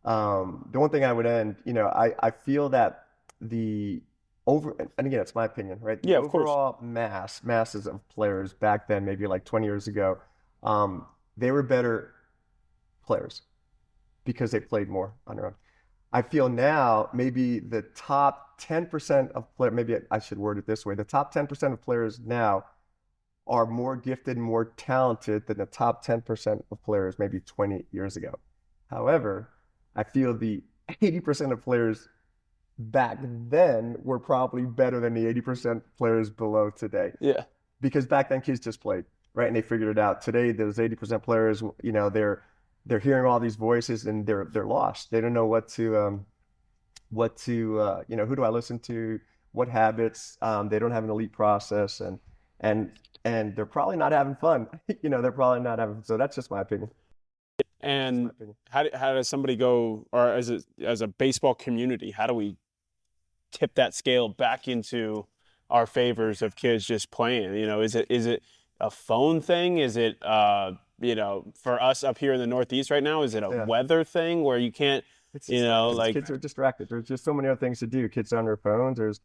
The one thing I would end, you know, I feel that the over and again it's my opinion, right? The Yeah, of course. overall masses of players back then, maybe like 20 years ago, they were better players because they played more on their own. I feel now maybe the top 10% of players, maybe I should word it this way, the top 10% of players now are more gifted and more talented than the top 10% of players maybe 20 years ago. However, I feel the 80% of players back then were probably better than the 80% players below today. Yeah. Because back then kids just played, right? And they figured it out. Today, those 80% players, you know, they're hearing all these voices and they're lost. They don't know you know, who do I listen to? What habits? They don't have an elite process and and they're probably not having fun. You know, they're probably not having. So that's just my opinion. Just my And opinion. how does somebody go, or as a baseball community, how do we tip that scale back into our favors of kids just playing? Is it a phone thing? Is it for us up here in the Northeast right now, is it a Yeah. weather thing where you can't, like Kids are distracted. There's just so many other things to do. Kids on their phones. There's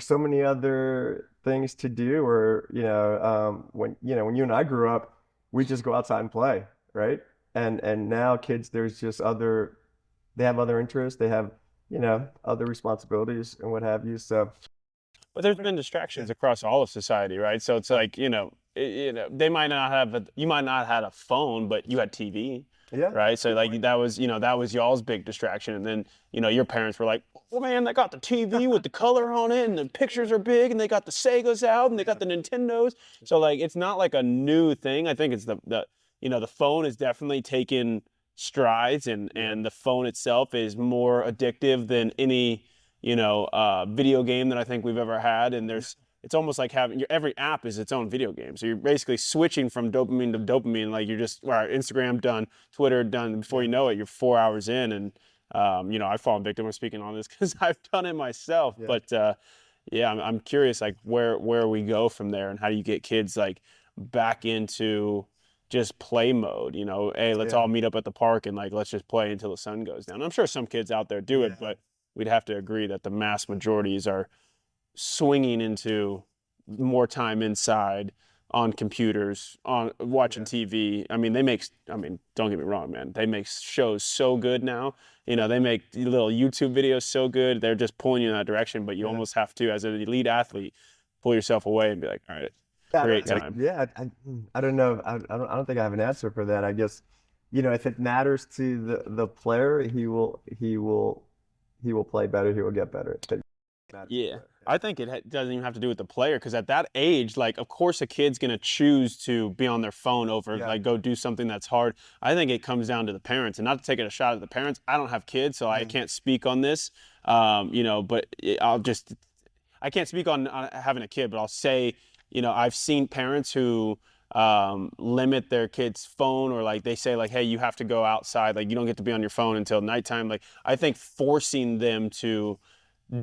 so many other things to do. Or when you and I grew up, we just go outside and play, right? And now kids, there's just other they have other interests. They have other responsibilities and what have you. So but there's been distractions across all of society, right? So it's like, they might not have you might not have had a phone, but you had TV, yeah, right? So like that was y'all's big distraction. And then, your parents were like, "Oh man, they got the TV with the color on it and the pictures are big and they got the Segas out and they got the Nintendos." So like it's not like a new thing. I think it's the phone is definitely taken strides, and the phone itself is more addictive than any video game that I think we've ever had. And it's almost like having every app is its own video game. So you're basically switching from dopamine to dopamine. Like you're just, all right, Instagram done, Twitter done. Before you know it, you're 4 hours in. And, I've fallen victim of speaking on this because I've done it myself. yeah, But yeah, I'm curious, like where we go from there, and how do you get kids like back into just play mode? Hey, let's yeah, all meet up at the park and like let's just play until the sun goes down. I'm sure some kids out there do it, yeah, but we'd have to agree that the mass majorities are swinging into more time inside on computers, on watching yeah, TV. Don't get me wrong, man. They make shows so good now. They make little YouTube videos so good. They're just pulling you in that direction, but you yeah. almost have to, as an elite athlete, pull yourself away and be like, all right, Yeah, create time. I don't know. I don't think I have an answer for that. I guess, if it matters to the player, he will play better. He will get better. If it matters to the Yeah. player. I think it doesn't even have to do with the player, because at that age, like, of course, a kid's going to choose to be on their phone over, Yeah. like, go do something that's hard. I think it comes down to the parents, and not to take it a shot at the parents. I don't have kids, so I Yeah. can't speak on this. But I can't speak on having a kid, but I'll say, I've seen parents who limit their kids' phone, or like they say, like, hey, you have to go outside, like, you don't get to be on your phone until nighttime. Like, I think forcing them to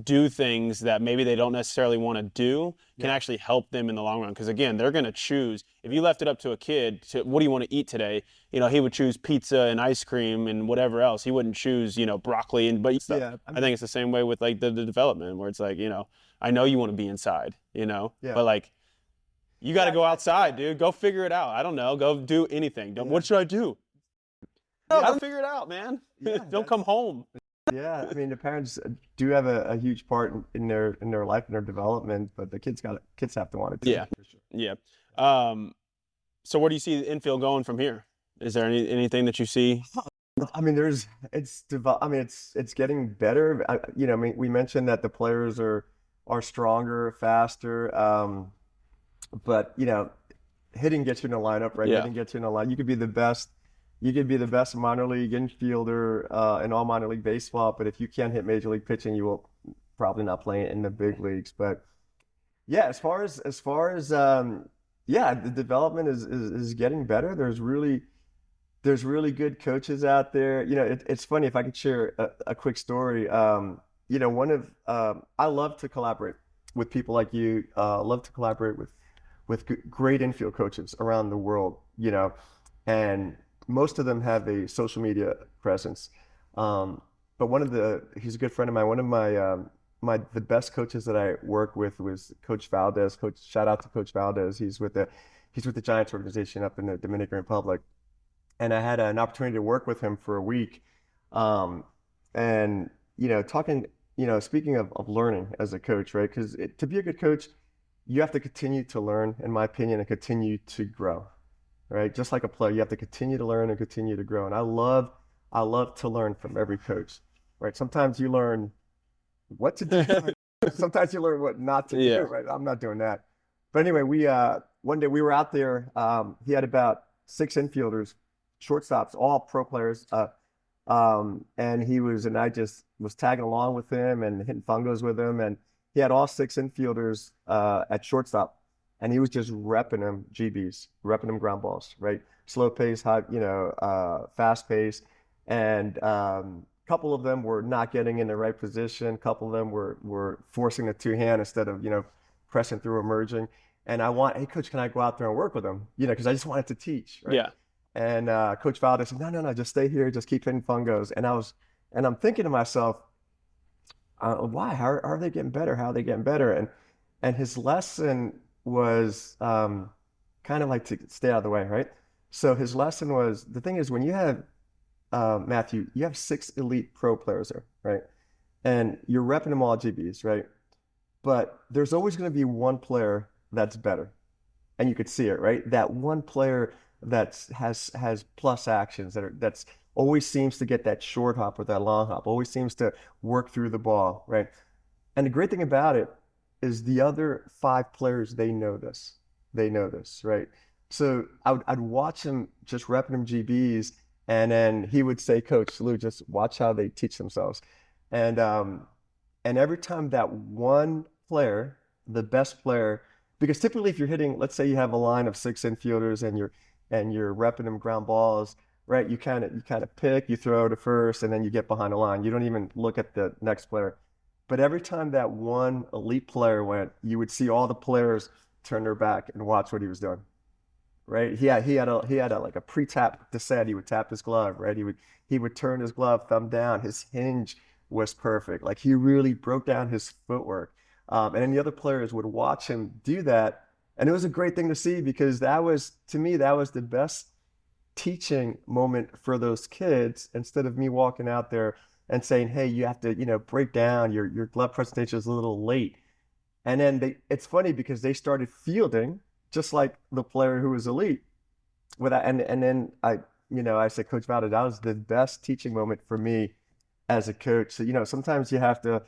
do things that maybe they don't necessarily want to do can Yeah. actually help them in the long run. Because again, they're going to choose. If you left it up to a kid to, what do you want to eat today? He would choose pizza and ice cream and whatever else. He wouldn't choose, broccoli and but stuff. Yeah. I think it's the same way with like the development, where it's like, I know you want to be inside, Yeah. but like you got to Yeah. go outside, dude. Go figure it out. I don't know. Go do anything. Yeah. What should I do? No, Yeah. go figure it out, man. Yeah. Don't come home. Yeah. I mean, the parents do have a huge part in their life and their development, but the kids have to want it too. Yeah. For sure. Yeah. So where do you see the infield going from here? Is there anything that you see? I mean, it's getting better. We mentioned that the players are stronger, faster. But hitting gets you in the lineup, right? Yeah. Hitting gets you in the line. You could be the best minor league infielder in all minor league baseball, but if you can't hit major league pitching, you will probably not play in the big leagues. But yeah, yeah, the development is getting better. There's really good coaches out there. It's funny, if I could share a quick story. I love to collaborate with people like you. Love to collaborate with great infield coaches around the world. And most of them have a social media presence. But he's a good friend of mine. One of the best coaches that I work with was Coach Valdez. Shout out to Coach Valdez. He's with the Giants organization up in the Dominican Republic. And I had an opportunity to work with him for a week. And speaking of learning as a coach, right? Because to be a good coach, you have to continue to learn, in my opinion, and continue to grow, right? Just like a player, you have to continue to learn and continue to grow. And I love to learn from every coach, right? Sometimes you learn what to do. Sometimes you learn what not to Yeah. do, right? I'm not doing that. But anyway, one day we were out there. He had about 6 infielders, shortstops, all pro players. And I just was tagging along with him and hitting fungos with him. And he had all 6 infielders at shortstop. And he was just repping them GBs, repping them ground balls, right? Slow pace, high, fast pace. And a couple of them were not getting in the right position. A couple of them were forcing the two-hand instead of, pressing through, emerging. And hey, coach, can I go out there and work with him? Because I just wanted to teach, right? Yeah. And Coach Valdez said, no, just stay here, just keep hitting fungos. And I'm thinking to myself, why? How are they getting better? How are they getting better? And his lesson was kind of like to stay out of the way, right? So his lesson was, the thing is, when you have Matthew, you have 6 elite pro players there, right? And you're repping them all GBs, right? But there's always going to be one player that's better, and you could see it, right? That one player has plus actions that's always seems to get that short hop or that long hop, always seems to work through the ball, right? And the great thing about it is the other 5 players, they know this. They know this, right? So I'd watch him just repping him GBs, and then he would say, Coach Lou, just watch how they teach themselves. And every time that one player, the best player, because typically if you're hitting, let's say you have a line of 6 infielders and you're repping them ground balls, right? You kind of pick, you throw to first, and then you get behind the line. You don't even look at the next player. But every time that one elite player went, you would see all the players turn their back and watch what he was doing, right? He had a like a pre-tap descent. He would tap his glove, right? He would turn his glove thumb down. His hinge was perfect. Like he really broke down his footwork. And then the other players would watch him do that. And it was a great thing to see because to me, that was the best teaching moment for those kids instead of me walking out there and saying, hey, you have to, break down your glove presentation is a little late. And then it's funny because they started fielding just like the player who was elite. And then I said, Coach Valdez, that was the best teaching moment for me as a coach. So, sometimes you have to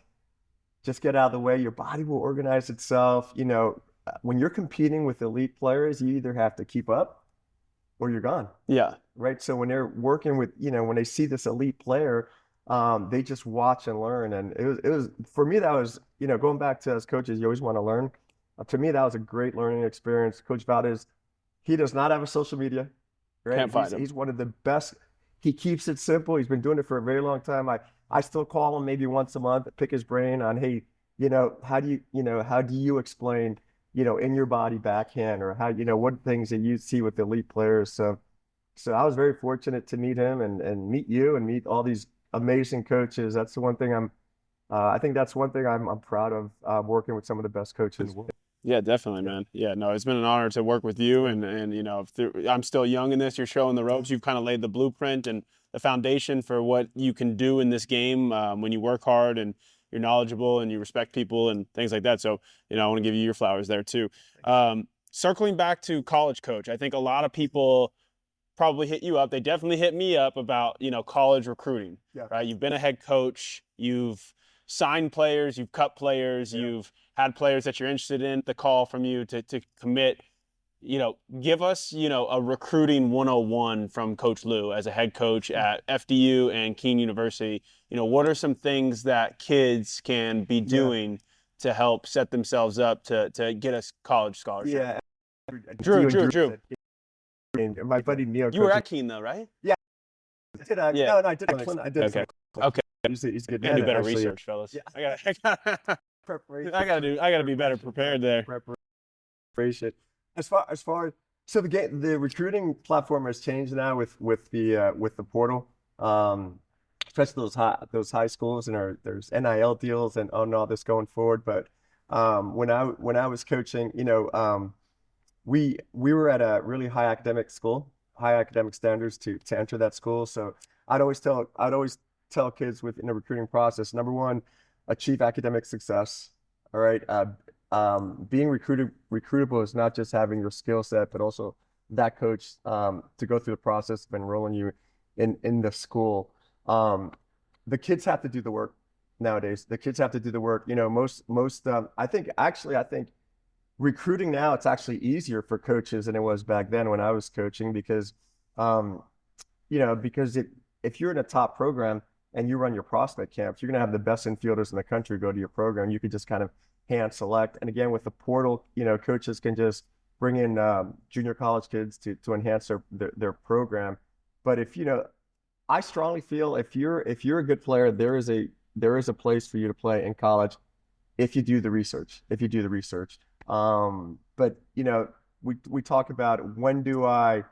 just get out of the way. Your body will organize itself. When you're competing with elite players, you either have to keep up or you're gone. Yeah. Right. So when they're working with, when they see this elite player, they just watch and learn. And it was for me, that was, going back to as coaches, you always want to learn. To me, that was a great learning experience. Coach Valdez, he does not have a social media, right? Can't find him. He's one of the best. He keeps it simple. He's been doing it for a very long time. I still call him maybe once a month, pick his brain on, hey, how do you explain, in your body backhand or how, what things that you see with elite players. So I was very fortunate to meet him and meet you and meet all these amazing coaches. That's the one thing I think that's one thing I'm proud of, working with some of the best coaches in the world. Yeah, definitely, man. Yeah, no, it's been an honor to work with you, and I'm still young in this. You're showing the ropes. You've kind of laid the blueprint and the foundation for what you can do in this game when you work hard and you're knowledgeable and you respect people and things like that. So, I want to give you your flowers there too. Circling back to college coach, I think a lot of people probably hit you up. They definitely hit me up about, college recruiting, right? You've been a head coach. You've signed players. You've cut players. Yeah. You've had players that you're interested in, the call from you to commit. Give us, a recruiting 101 from Coach Lou as a head coach at FDU and Keene University. What are some things that kids can be doing to help set themselves up to get a college scholarship? Yeah. Drew. And my buddy Neil. You were at Keene though, right? Yeah. No, I did. I did. Okay. He's good. I gotta do better actually. research, fellas. Yeah. Preparation. I gotta be better prepared there. Preparation. As far as so the recruiting platform has changed now with the portal, especially those high schools, and there's NIL deals and all this going forward. But when I was coaching, we were at a really high academic school, high academic standards to enter that school. So I'd always tell kids within the recruiting process, number one, achieve academic success. All right. Being recruitable is not just having your skill set, but also that coach to go through the process of enrolling you in the school. The kids have to do the work nowadays. The kids have to do the work. I think recruiting now, it's actually easier for coaches than it was back then when I was coaching because if you're in a top program and you run your prospect camps, you're going to have the best infielders in the country go to your program. You could just kind of hand select. And again, with the portal, coaches can just bring in junior college kids to enhance their program. But I strongly feel if you're a good player, there is a place for you to play in college if you do the research. But we talk about um, when do I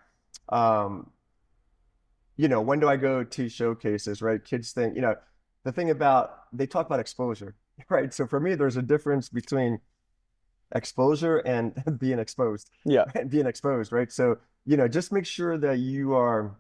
go to showcases, right? Kids think, the thing about they talk about exposure, right? So for me, there's a difference between exposure and being exposed, Yeah. and being exposed, right? So, just make sure that you are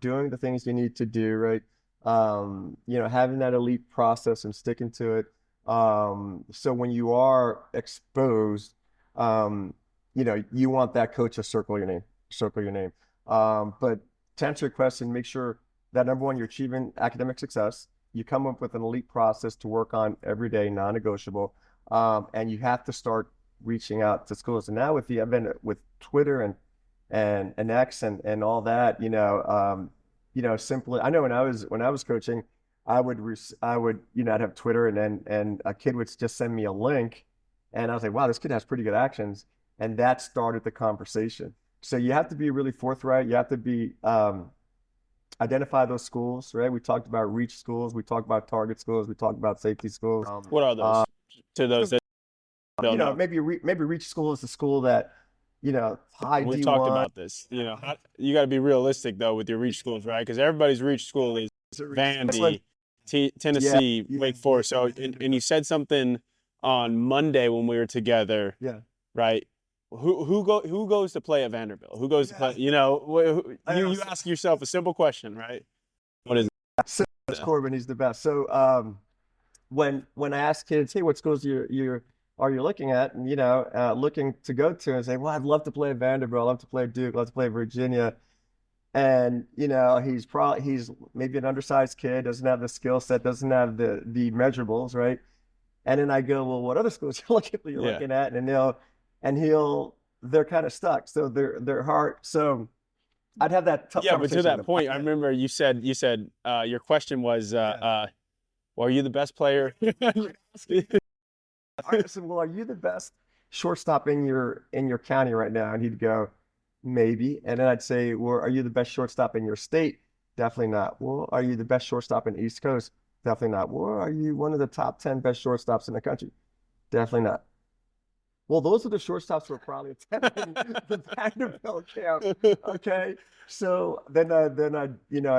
doing the things you need to do, right? Having that elite process and sticking to it. So when you are exposed, you want that coach to circle your name. But to answer your question, make sure that number one, you're achieving academic success. You come up with an elite process to work on every day, non-negotiable. And you have to start reaching out to schools. And now with the advent with Twitter and X and all that, simply I know when I was coaching, I'd have Twitter and a kid would just send me a link and I was like, wow, this kid has pretty good actions. And that started the conversation. So you have to be really forthright. You have to be identify those schools, right? We talked about reach schools, we talked about target schools, we talked about safety schools. What are those to those that don't know? Maybe reach school is the school that, high We've talked D1. about this. You got to be realistic though with your reach schools, right? Because everybody's reach school is Vandy, Yeah, Tennessee, yeah, Wake Forest. So, and you said something on Monday when we were together, yeah. right? Who goes to play at Vanderbilt? Who goes to play? You ask yourself a simple question, right? What is So that's it? Corbin, he's the best. So when I ask kids, hey, what schools are you looking at, and looking to go to, and say, well, I'd love to play at Vanderbilt, I'd love to play at Duke, I'd love to play at Virginia, and he's maybe an undersized kid, doesn't have the skill set, doesn't have the measurables, right? And then I go, well, what other schools you're Yeah. looking at, they're kind of stuck, so they're hard. So I'd have that tough Yeah, but to conversation with that them. point, I remember you said your question was, Yeah. well, are you the best player? I said, well, are you the best shortstop in your county right now? And he'd go, maybe. And then I'd say, well, are you the best shortstop in your state? Definitely not. Well, are you the best shortstop in the East Coast? Definitely not. Well, are you one of the top 10 best shortstops in the country? Definitely not. Well, those are the shortstops who are probably attending the Vanderbilt camp. Okay. So I'd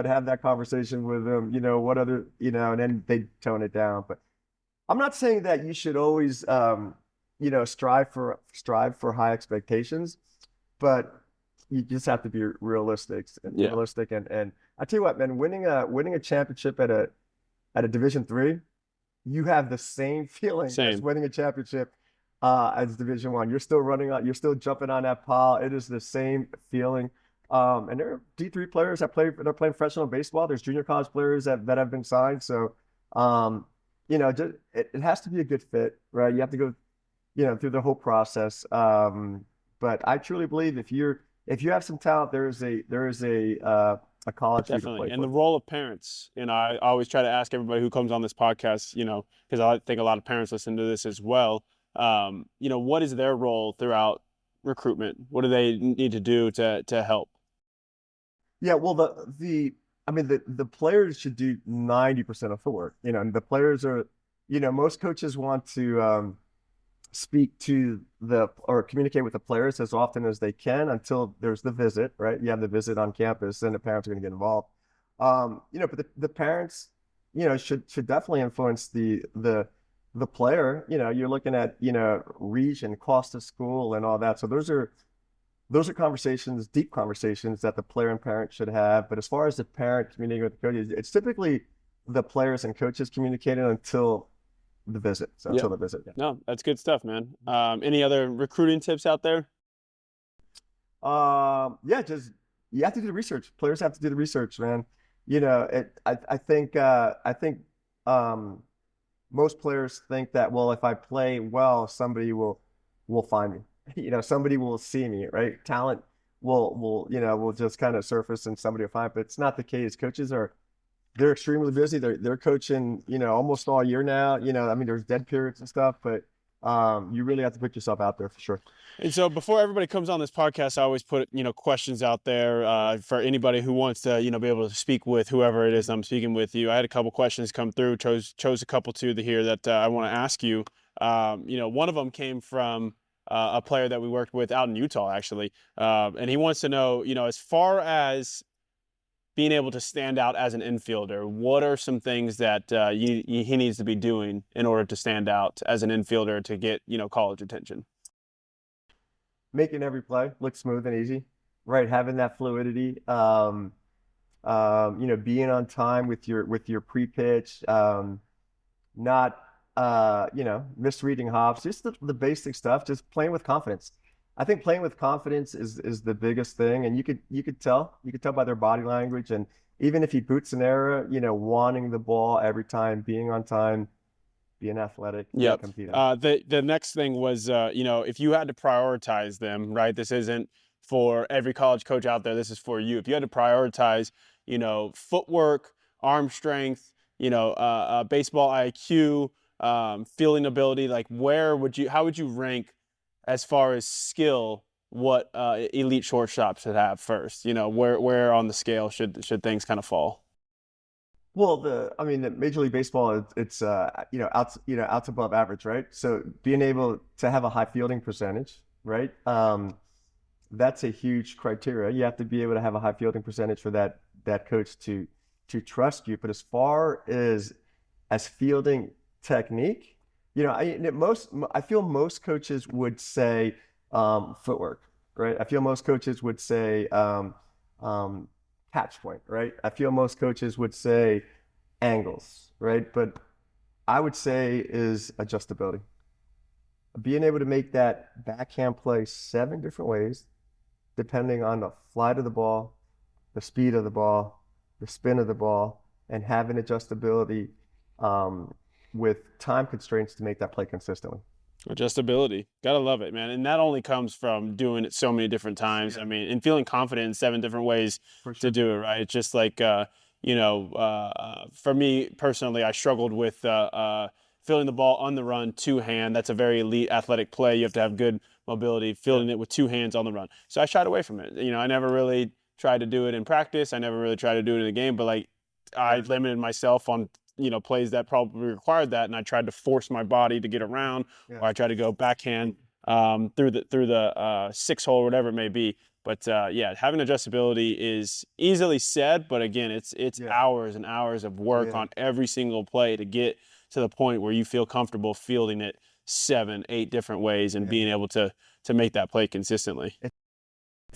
have that conversation with them, what other, and then they'd tone it down. But I'm not saying that you should always, strive for high expectations, but you just have to be Yeah, realistic. And I tell you what, man, winning a championship at a Division 3, you have the same feeling as same. winning a championship as Division 1. You're still running on, you're still jumping on that pile. It is the same feeling. And there are D3 players they're playing professional baseball. There's junior college players that have been signed. So, it has to be a good fit, right? You have to go, through the whole process. But I truly believe if you have some talent, there is a college for you to Definitely. play And the for. role of parents, I always try to ask everybody who comes on this podcast, because I think a lot of parents listen to this as well. What is their role throughout recruitment? What do they need to do to help? Yeah, well, I mean, the players should do 90% of the work. And the players are, most coaches want to speak to or communicate with the players as often as they can until there's the visit, right? You have the visit on campus, and the parents are going to get involved. But the parents, should definitely influence the player. You're looking at, region, cost of school, and all that. So those are conversations, deep conversations that the player and parent should have. But as far as the parent communicating with the coaches, it's typically the players and coaches communicating until the visit. So Yeah. until the visit, yeah. No, that's good stuff, man. Any other recruiting tips out there? Yeah, just you have to do the research. Players have to do the research, man. I think um, most players think that, well, if I play well, somebody will find me. Somebody will see me, right? Talent will just kind of surface and somebody will find. But it's not the case. They're extremely busy. They're coaching, almost all year now. I mean, there's dead periods and stuff, but you really have to put yourself out there for sure. And so before everybody comes on this podcast, I always put, questions out there for anybody who wants to, be able to speak with whoever it is I'm speaking with you. I had a couple questions come through, chose a couple to the here that I want to ask you. One of them came from a player that we worked with out in Utah, actually. And he wants to know, as far as being able to stand out as an infielder, what are some things that he needs to be doing in order to stand out as an infielder to get, college attention? Making every play look smooth and easy, right? Having that fluidity, being on time with your pre-pitch, not misreading hops, just the basic stuff, just playing with confidence. I think playing with confidence is the biggest thing, and you could tell by their body language, and even if he boots an error, wanting the ball every time, being on time, being athletic, being Yep. competing. The next thing was, if you had to prioritize them, right? This isn't for every college coach out there. This is for you. If you had to prioritize, footwork, arm strength, baseball IQ, fielding ability, like how would you rank as far as skill? What elite shortstop should have first? Where on the scale should things kind of fall? Well, the Major League Baseball, it's out above average, right? So being able to have a high fielding percentage, right? That's a huge criteria. You have to be able to have a high fielding percentage for that coach to trust you. But as far as fielding technique, I feel most coaches would say footwork, right? I feel most coaches would say um, catch point, right? I feel most coaches would say angles, right? But I would say is adjustability. Being able to make that backhand play 7 different ways, depending on the flight of the ball, the speed of the ball, the spin of the ball, and having adjustability with time constraints to make that play consistently. Adjustability. Gotta love it, man. And that only comes from doing it so many different times. Yeah, I mean, and feeling confident in 7 different ways for to sure. do it, right? It's just like, for me personally, I struggled with fielding the ball on the run, two hand. That's a very elite athletic play. You have to have good mobility, Yeah, fielding it with two hands on the run. So I shied away from it. I never really tried to do it in practice. I never really tried to do it in the game, but like I yeah, limited myself on plays that probably required that, and I tried to force my body to get around, yeah, or I tried to go backhand through the 6 hole, whatever it may be. But yeah, having adjustability is easily said, but again, it's yeah, hours and hours of work yeah, on every single play to get to the point where you feel comfortable fielding it 7, 8 different ways and yeah. being able to make that play consistently.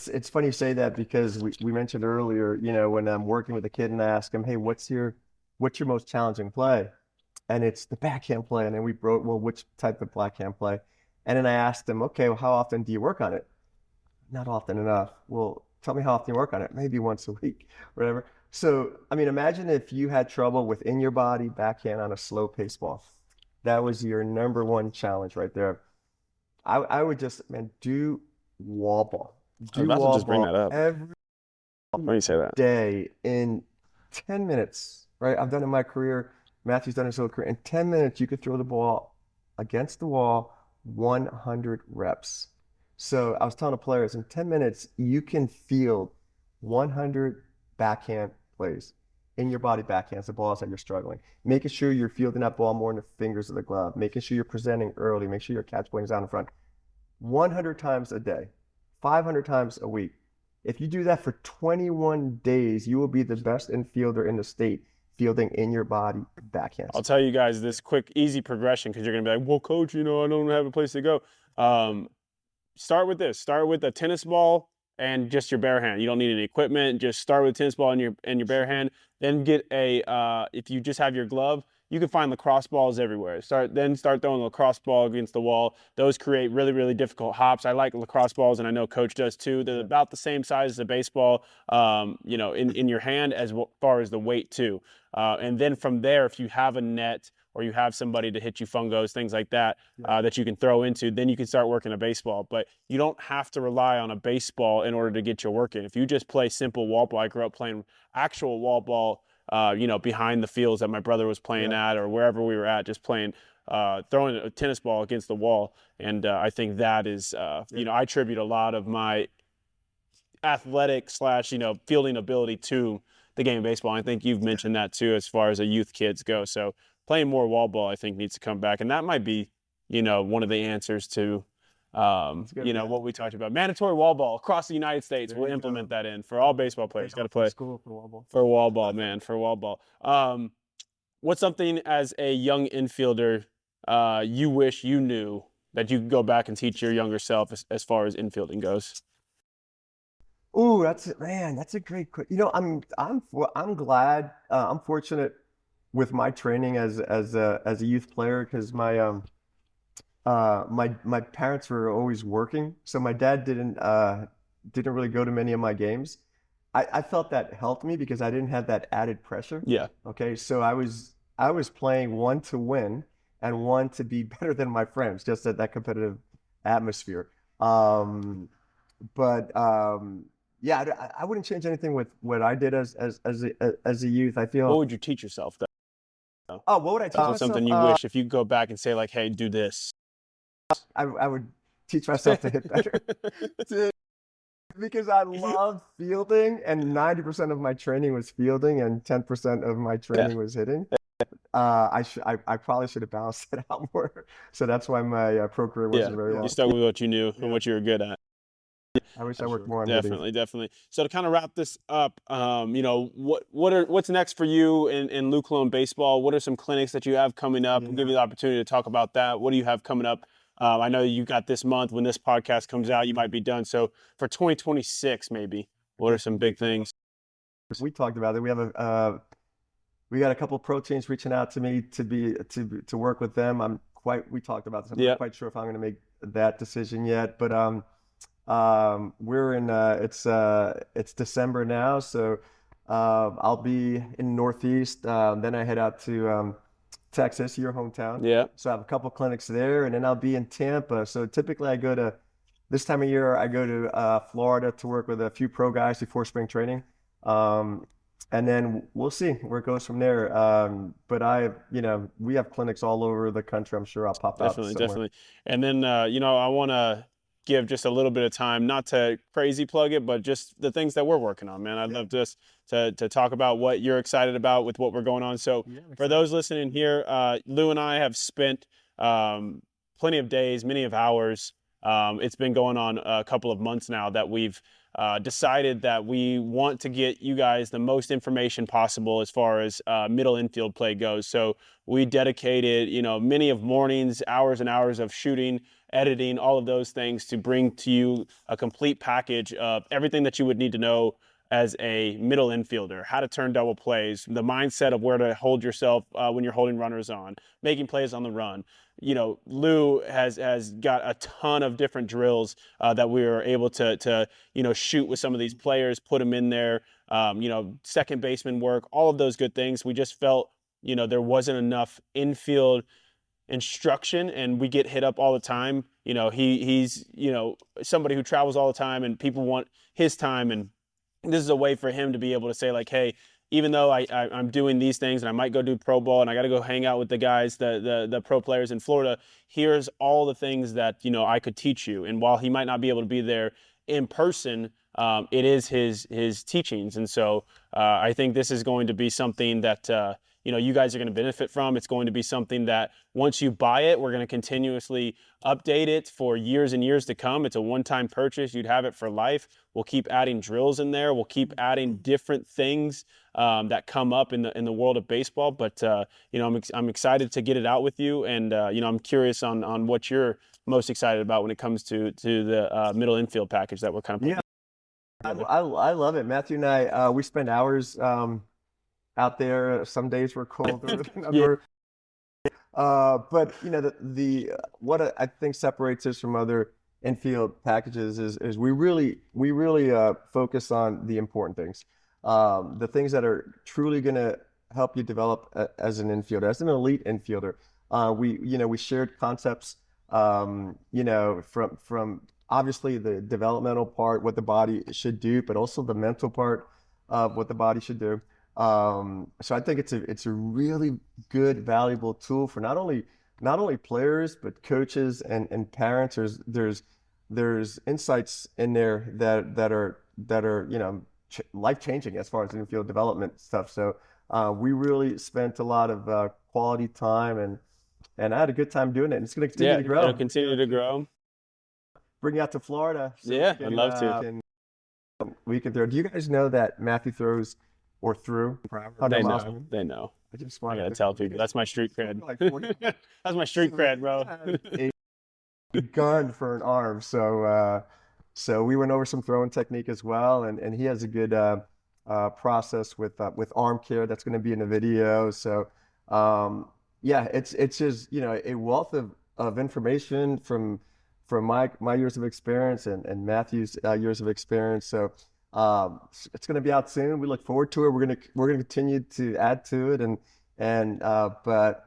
It's funny you say that because we mentioned earlier, when I'm working with a kid and I ask him, hey, what's your most challenging play? And it's the backhand play. And then we broke, well, which type of backhand play? And then I asked him, okay, well, how often do you work on it? Not often enough. Well, tell me how often you work on it. Maybe once a week, whatever. So, imagine if you had trouble within your body backhand on a slow pace ball. That was your number one challenge right there. I would just, man, do wall ball. I was Do about to wall just bring ball that up. every When you say that, day in 10 minutes, right? I've done it in my career. Matthew's done it in his whole career. In 10 minutes, you could throw the ball against the wall 100 reps. So I was telling the players, in 10 minutes, you can field 100 backhand plays in your body backhands, the balls that you're struggling. Making sure you're fielding that ball more in the fingers of the glove, making sure you're presenting early, make sure your catch point is out in front. 100 times a day, 500 times a week. If you do that for 21 days, you will be the best infielder in the state fielding in your body I'll backhands. tell you guys this quick, easy progression because you're gonna be like, well, coach, I don't have a place to go. Um, Start with this. Start with a tennis ball and just your bare hand. You don't need any equipment. Just start with a tennis ball in your bare hand. Then get a if you just have your glove, you can find lacrosse balls everywhere. Start throwing the lacrosse ball against the wall. Those create really really difficult hops. I like lacrosse balls, and I know Coach does too. They're Yeah, about the same size as a baseball, in your hand as far as the weight too. And then from there, if you have a net or you have somebody to hit you fungos, things like that, yeah, that you can throw into, then you can start working a baseball. But you don't have to rely on a baseball in order to get your work in. If you just play simple wall ball, I grew up playing actual wall ball, behind the fields that my brother was playing yeah, at or wherever we were at, just playing throwing a tennis ball against the wall. And I think that is, I attribute a lot of my athletic slash, fielding ability to the game of baseball. I think you've mentioned that too, as far as a youth kids go. So playing more wall ball, I think, needs to come back. And that might be, one of the answers to, what we talked about. Mandatory wall ball across the United States. We'll implement that in for all baseball players. Got to play school for wall ball. For wall ball, man, for wall ball. What's something as a young infielder you wish you knew that you could go back and teach your younger self as far as infielding goes? Ooh, that's a great question. I'm glad, I'm fortunate with my training as a youth player because my parents were always working, so my dad didn't really go to many of my games. I felt that helped me because I didn't have that added pressure. Yeah. Okay, so I was playing one to win and one to be better than my friends, just at that competitive atmosphere. But yeah, I wouldn't change anything with what I did as a youth. I What feel. would you teach yourself though? Oh, what would I teach myself? Something you wish if you could go back and say like, hey, do this. I would teach myself to hit better. Because I love fielding, and 90% of my training was fielding, and 10% of my training was hitting. I probably should have balanced it out more. So that's why my pro career wasn't very long. You stuck with what you knew and what you were good at. I wish I worked more on hitting. Definitely. So to kind of wrap this up, what's next for you in Lou Cologne baseball? What are some clinics that you have coming up? We'll give you the opportunity to talk about that. What do you have coming up? I know you got this month. When this podcast comes out, you might be done. So for 2026, maybe, what are some big things? We talked about it. We got a couple of pro teams reaching out to me to work with them. We talked about this. I'm not quite sure if I'm going to make that decision yet, but we're in it's December now, so I'll be in Northeast. Then I head out to Texas, your hometown. Yeah. So I have a couple clinics there, and then I'll be in Tampa. So typically this time of year, I go to Florida to work with a few pro guys before spring training. And then we'll see where it goes from there. But we have clinics all over the country. I'm sure I'll pop out somewhere. Definitely. And then, I want to give just a little bit of time, not to crazy plug it, but just the things that we're working on, man. I'd love just to talk about what you're excited about with what we're going on. So for those listening here, Lou and I have spent plenty of days, many of hours. It's been going on a couple of months now that we've decided that we want to get you guys the most information possible as far as middle infield play goes. So we dedicated, many of mornings, hours and hours of shooting, editing, all of those things to bring to you a complete package of everything that you would need to know as a middle infielder, how to turn double plays, the mindset of where to hold yourself when you're holding runners on, making plays on the run. Lou has got a ton of different drills that we were able to shoot with some of these players, put them in there, second baseman work, all of those good things. We just felt, there wasn't enough infield instruction, and we get hit up all the time. He's somebody who travels all the time, and people want his time, and this is a way for him to be able to say like, hey, even though I'm doing these things and I might go do pro ball and I got to go hang out with the guys, the pro players in Florida, here's all the things that, I could teach you. And while he might not be able to be there in person, it is his teachings. And so I think this is going to be something that, you guys are going to benefit from. It's going to be something that once you buy it, we're going to continuously update it for years and years to come. It's a one-time purchase. You'd have it for life. We'll keep adding drills in there. We'll keep adding different things that come up in the world of baseball. But I'm excited to get it out with you, and I'm curious on what you're most excited about when it comes to the middle infield package that we're kind of putting together. I love it. Matthew and I we spend hours out there. Some days we're colder than others. But what I think separates us from other infield packages is we really focus on the important things, the things that are truly going to help you develop as an infielder, as an elite infielder. We shared concepts, from obviously the developmental part, what the body should do, but also the mental part of what the body should do. So I think it's a really good, valuable tool for not only not only players but coaches and parents. There's insights in there that are ch life changing as far as infield development stuff. So we really spent a lot of quality time, and I had a good time doing it. And it's going to continue Yeah, to it'll grow. continue to grow. Bring you out to Florida so Yeah, I'd love to. we can throw. Do you guys know that Matthew throws or threw 100 They miles? know. They know. I just I wanted gotta to, tell you people. guys That's my street cred. like 40. That's my street So cred, he bro. has a gun for an arm. So we went over some throwing technique as well, and he has a good process with arm care that's going to be in the video. So yeah, it's just a wealth of information from my years of experience and Matthew's years of experience. So it's going to be out soon. We look forward to it. We're gonna continue to add to it, but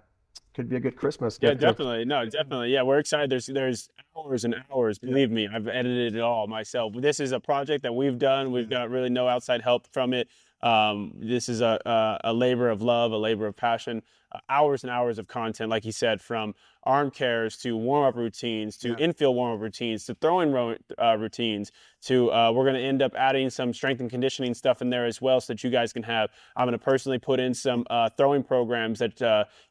could be a good Christmas Yeah, gift to definitely. No, definitely. Yeah, we're excited. There's hours and hours. Believe me, I've edited it all myself. This is a project that we've done. We've got really no outside help from it. This is a labor of love, a labor of passion. Hours and hours of content, like you said, from arm cares to warm-up routines to infield warm-up routines to throwing routines to we're going to end up adding some strength and conditioning stuff in there as well so that you guys can have. I'm going to personally put in some throwing programs that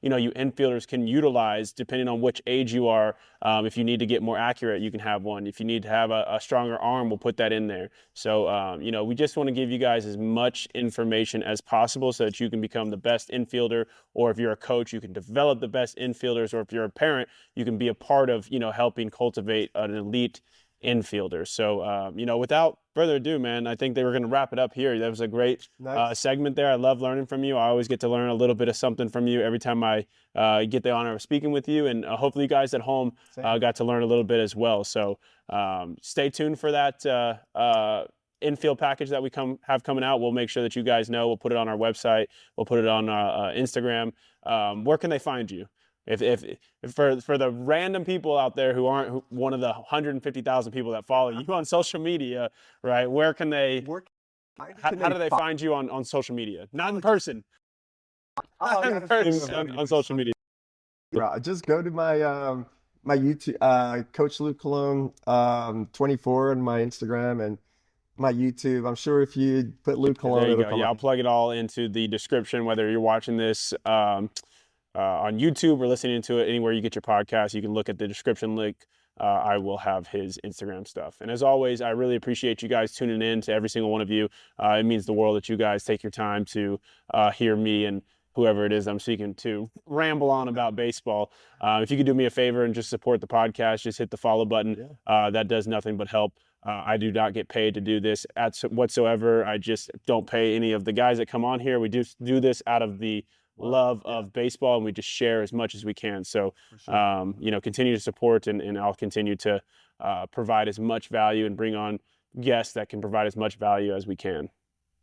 you infielders can utilize depending on which age you are. If you need to get more accurate, you can have one. If you need to have a stronger arm, we'll put that in there. So we just want to give you guys as much information as possible so that you can become the best infielder, or if you're a coach, you can develop the best infielders, or if you're a parent, you can be a part of helping cultivate an elite infielder. So without further ado, man, I think they were going to wrap it up here. That was a great Nice. segment there. I love learning from you. I always get to learn a little bit of something from you every time I get the honor of speaking with you, and hopefully you guys at home got to learn a little bit as well. So stay tuned for that infield package that we have coming out. We'll make sure that you guys know. We'll put it on our website. We'll put it on Instagram. Where can they find you? If for the random people out there who aren't one of the 150,000 people that follow you on social media, right? Where can they? How do they find you on social media? Not in person. Not in person on social media. Just go to my YouTube, Coach Luke Cologne 24 on my Instagram and my YouTube. I'm sure if you put Luke Cologne, There you it'll go. come Yeah, up. I'll plug it all into the description, whether you're watching this on YouTube or listening to it anywhere you get your podcast. You can look at the description link. I will have his Instagram stuff. And as always, I really appreciate you guys tuning in to every single one of you. It means the world that you guys take your time to hear me and whoever it is I'm speaking to ramble on about baseball. If you could do me a favor and just support the podcast, just hit the follow button. That does nothing but help. I do not get paid to do this whatsoever. I just don't pay any of the guys that come on here. We do this out of the love of baseball, and we just share as much as we can. So, continue to support, and I'll continue to provide as much value and bring on guests that can provide as much value as we can.